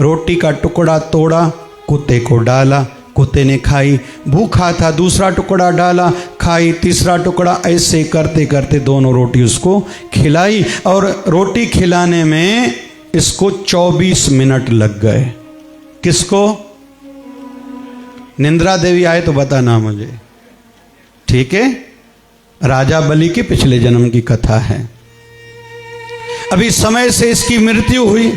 रोटी का टुकड़ा तोड़ा, कुत्ते को डाला, कुत्ते ने खाई, भूखा था, दूसरा टुकड़ा डाला, खाई, तीसरा टुकड़ा, ऐसे करते करते दोनों रोटी उसको खिलाई। और रोटी खिलाने में इसको 24 मिनट लग गए। किसको? निंद्रा देवी आए तो बताना मुझे। ठीक है। राजा बलि के पिछले जन्म की कथा है। अभी समय से इसकी मृत्यु हुई।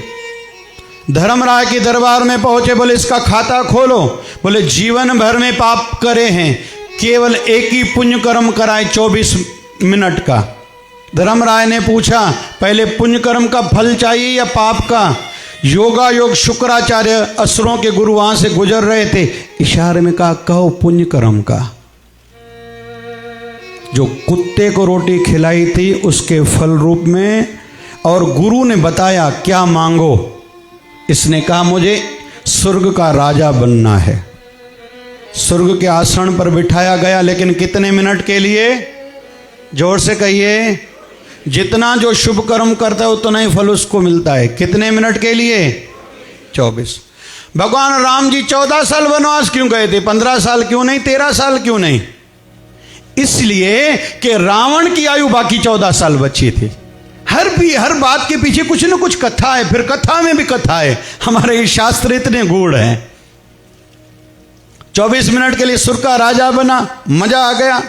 धर्मराय के दरबार में पहुंचे, बोले इसका खाता खोलो। बोले जीवन भर में पाप करे हैं, केवल एक ही पुण्य कर्म कराए 24 मिनट का। धर्मराय ने पूछा पहले पुण्य कर्म का फल चाहिए या पाप का? योगा योग शुक्राचार्य असुरों के गुरु वहां से गुजर रहे थे, इशारे में कहा कहो पुण्य कर्म का। जो कुत्ते को रोटी खिलाई थी उसके फल रूप में, और गुरु ने बताया क्या मांगो। इसने कहा मुझे स्वर्ग का राजा बनना है। स्वर्ग के आसन पर बिठाया गया, लेकिन कितने मिनट के लिए? जोर से कहिए। जितना जो शुभ कर्म करता है उतना ही फल उसको मिलता है। कितने मिनट के लिए? 24। भगवान राम जी 14 साल वनवास क्यों गए थे? 15 साल क्यों नहीं? 13 साल क्यों नहीं? इसलिए कि रावण की आयु बाकी 14 साल बची थी। हर बात के पीछे कुछ न कुछ कथा है, फिर कथा में भी कथा है। हमारे ये शास्त्र इतने गूढ़ हैं। 24 मिनट के लिए सुर का राजा बना, मजा आ गया।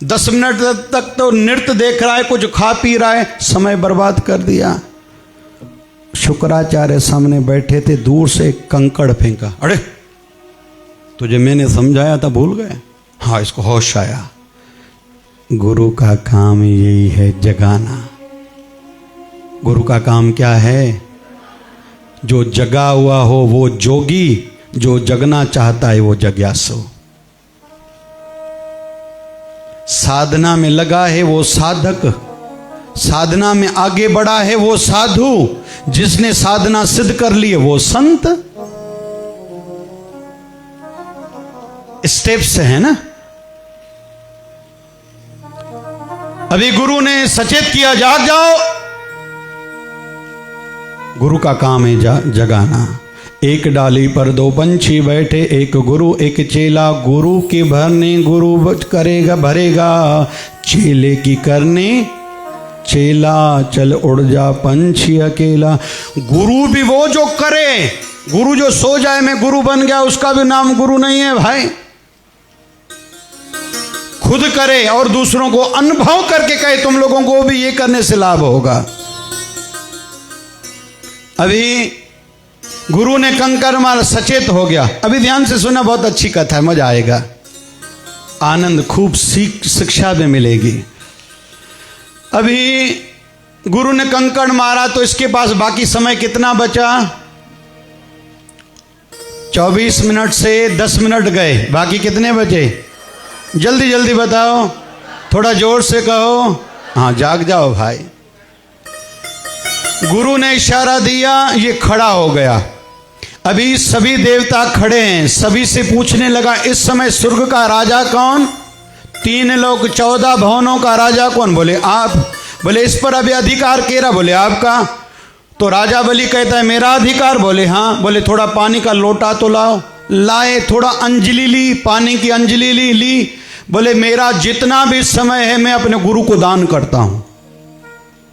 10 मिनट तक तो नृत्य देख रहा है, कुछ खा पी रहा है, समय बर्बाद कर दिया। शुक्राचार्य सामने बैठे थे, दूर से एक कंकड़ फेंका। अरे तुझे मैंने समझाया था, भूल गए? हाँ, इसको होश आया। गुरु का काम यही है, जगाना। गुरु का काम क्या है? जो जगा हुआ हो वो जोगी, जो जगना चाहता है वो जग्यासु। साधना में लगा है वो साधक, साधना में आगे बढ़ा है वो साधु, जिसने साधना सिद्ध कर ली है वो संत। स्टेप्स है ना। अभी गुरु ने सचेत किया, जाग जाओ। गुरु का काम है जगाना। एक डाली पर 2 पंछी बैठे, एक गुरु एक चेला। गुरु की भरनी गुरु करेगा भरेगा, चेले की करनी चेला चल उड़ जा पंछी अकेला। गुरु भी वो जो करे, गुरु जो सो जाए मैं गुरु बन गया उसका भी नाम गुरु नहीं है भाई। खुद करे और दूसरों को अनुभव करके कहे तुम लोगों को भी ये करने से लाभ होगा। अभी गुरु ने कंकर मार, सचेत हो गया। अभी ध्यान से सुना, बहुत अच्छी कथा है, मजा आएगा, आनंद खूब शिक्षा में मिलेगी। अभी गुरु ने कंकड़ मारा तो इसके पास बाकी समय कितना बचा? 24 मिनट से 10 मिनट गए, बाकी कितने बचे? जल्दी जल्दी बताओ, थोड़ा जोर से कहो। हाँ, जाग जाओ भाई। गुरु ने इशारा दिया, ये खड़ा हो गया। अभी सभी देवता खड़े हैं, सभी से पूछने लगा इस समय स्वर्ग का राजा कौन? 3 लोक 14 भवनों का राजा कौन? बोले आप। बोले इस पर अभी अधिकार केरा? बोले आपका। तो राजा बलि कहता है मेरा अधिकार? बोले हाँ। बोले थोड़ा पानी का लोटा तो लाओ। लाए, थोड़ा अंजलि ली, पानी की अंजलि ली। बोले मेरा जितना भी समय है मैं अपने गुरु को दान करता हूं।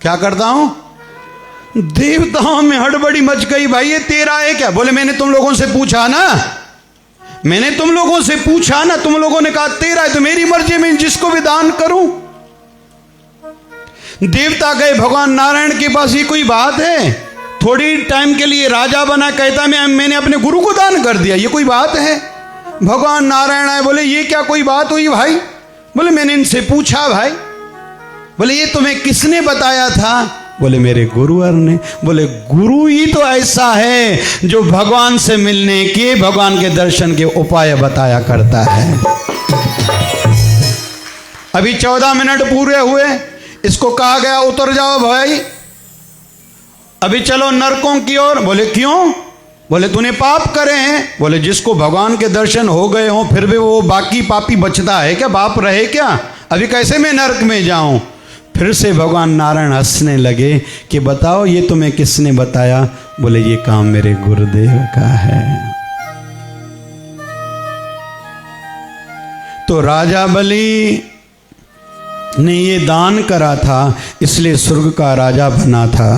क्या करता हूं? देवताओं में हड़बड़ी मच गई, भाई ये तेरा है क्या? बोले मैंने तुम लोगों से पूछा ना, मैंने तुम लोगों से पूछा ना, तुम लोगों ने कहा तेरा है तो मेरी मर्जी में जिसको भी दान करूं। देवता गए भगवान नारायण के पास, ये कोई बात है? थोड़ी टाइम के लिए राजा बना, कहता मैंने अपने गुरु को दान कर दिया, ये कोई बात है? भगवान नारायण आए, बोले ये क्या कोई बात हुई भाई? बोले मैंने इनसे पूछा भाई। बोले ये तुम्हें किसने बताया था? बोले मेरे गुरुवर ने। बोले गुरु ही तो ऐसा है जो भगवान से मिलने के, भगवान के दर्शन के उपाय बताया करता है। अभी 14 मिनट पूरे हुए, इसको कहा गया उतर जाओ भाई, अभी चलो नरकों की ओर। बोले क्यों? बोले तूने पाप करे हैं। बोले जिसको भगवान के दर्शन हो गए हों फिर भी वो बाकी पापी बचता है क्या? बाप रहे क्या? अभी कैसे मैं नरक में जाऊं? फिर से भगवान नारायण हंसने लगे कि बताओ ये तुम्हें किसने बताया? बोले ये काम मेरे गुरुदेव का है। तो राजा बलि ने ये दान करा था, इसलिए स्वर्ग का राजा बना था।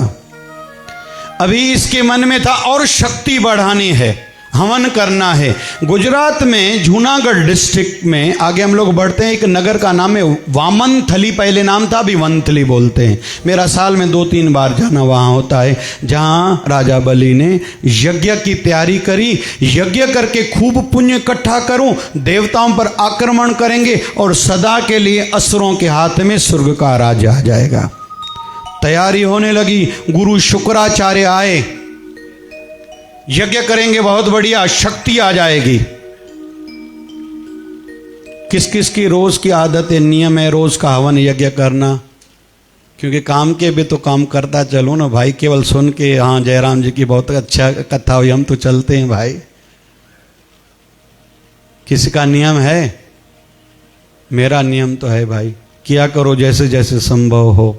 अभी इसके मन में था और शक्ति बढ़ानी है, हवन करना है। गुजरात में जूनागढ़ डिस्ट्रिक्ट में आगे हम लोग बढ़ते हैं, एक नगर का नाम है वामनथली, पहले नाम था, अभी वनथली बोलते हैं। मेरा साल में 2-3 बार जाना वहाँ होता है, जहाँ राजा बलि ने यज्ञ की तैयारी करी। यज्ञ करके खूब पुण्य इकट्ठा करूं, देवताओं पर आक्रमण करेंगे और सदा के लिए असुरों के हाथ में स्वर्ग का राज्य आ जाएगा। तैयारी होने लगी। गुरु शुक्राचार्य आए, यज्ञ करेंगे, बहुत बढ़िया, शक्ति आ जाएगी। किस किस की रोज की आदत है, नियम है रोज का हवन यज्ञ करना? क्योंकि काम के भी तो काम करता चलो ना भाई, केवल सुन के हाँ जयराम जी की बहुत अच्छा कथा हुई हम तो चलते हैं भाई। किसी का नियम है? मेरा नियम तो है भाई, किया करो जैसे जैसे संभव हो।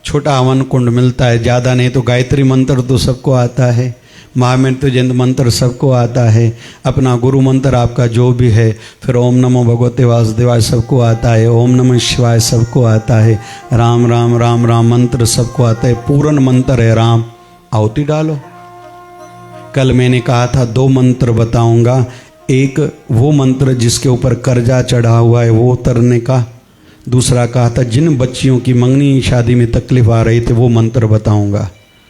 छोटा हवन कुंड मिलता है, ज़्यादा नहीं तो गायत्री मंत्र तो सबको आता है, महामृत्युंजय मंत्र सबको आता है, अपना गुरु मंत्र आपका जो भी है, फिर ओम नमो भगवते वासुदेवाय सबको आता है, ओम नमः शिवाय सबको आता है, राम राम राम राम मंत्र सबको आता है, पूर्ण मंत्र है राम। आहुति डालो। कल मैंने कहा था 2 मंत्र बताऊंगा, एक वो मंत्र जिसके ऊपर कर्जा चढ़ा हुआ है वो उतरने का, दूसरा कहा था जिन बच्चियों की मंगनी शादी में तकलीफ आ रही थी वो मंत्र बताऊंगा।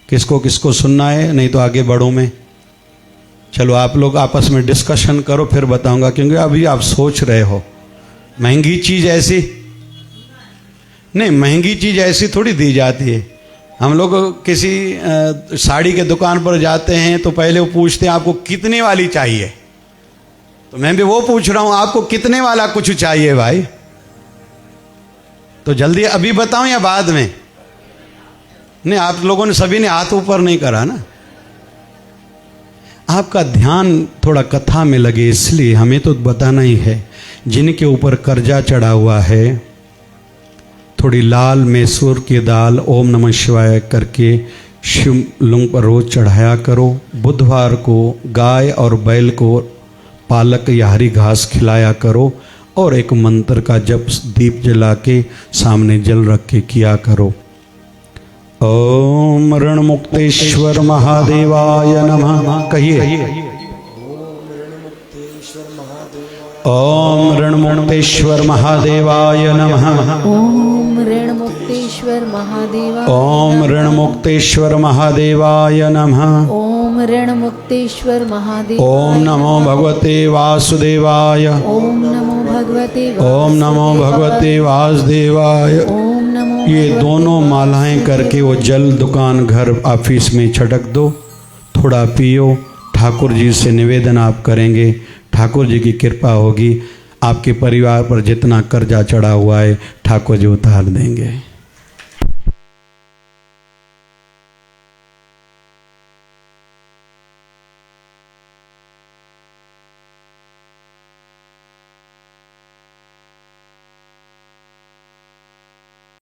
किसको किसको सुनना है? नहीं तो आगे बढ़ो मैं। चलो आप लोग आपस में डिस्कशन करो, फिर बताऊंगा, क्योंकि अभी आप सोच रहे हो महंगी चीज़ ऐसी नहीं, महंगी चीज़ ऐसी थोड़ी दी जाती है। हम लोग किसी साड़ी के दुकान पर जाते हैं तो पहले वो पूछते हैं आपको कितने वाली चाहिए, तो मैं भी वो पूछ रहा हूँ आपको कितने वाला कुछ चाहिए भाई? तो जल्दी अभी बताऊं या बाद में? नहीं, आप लोगों ने सभी ने हाथ ऊपर नहीं करा ना। आपका ध्यान थोड़ा कथा में लगे, इसलिए हमें तो बताना ही है। जिनके ऊपर कर्जा चढ़ा हुआ है, थोड़ी लाल मैसूर की दाल ओम नमः शिवाय करके शिव लिंग पर रोज चढ़ाया करो। बुधवार को गाय और बैल को पालक या हरी घास खिलाया करो और एक मंत्र का जप दीप जला के सामने जल रख के किया करो। ओम ऋणमुक्तेश्वर महादेवाय नमः। कहिए। ओम ऋणमुक्तेश्वर महादेवाय नमः। ओम ऋणमुक्तेश्वर महादेवाय। ओम ऋणमुक्तेश्वर महादेवाय नमः। ओम ऋणमुक्तेश्वर महादेवाय। ओम नमो भगवते वासुदेवाय। ओम नमो भगवते ओम नमो भगवते वासुदेवाय। ओम नमो ये दोनों मालाएं करके वो जल दुकान घर ऑफिस में छटक दो, थोड़ा पियो। ठाकुर जी से निवेदन आप करेंगे, ठाकुर जी की कृपा होगी। आपके परिवार पर जितना कर्जा चढ़ा हुआ है ठाकुर जी उतार देंगे।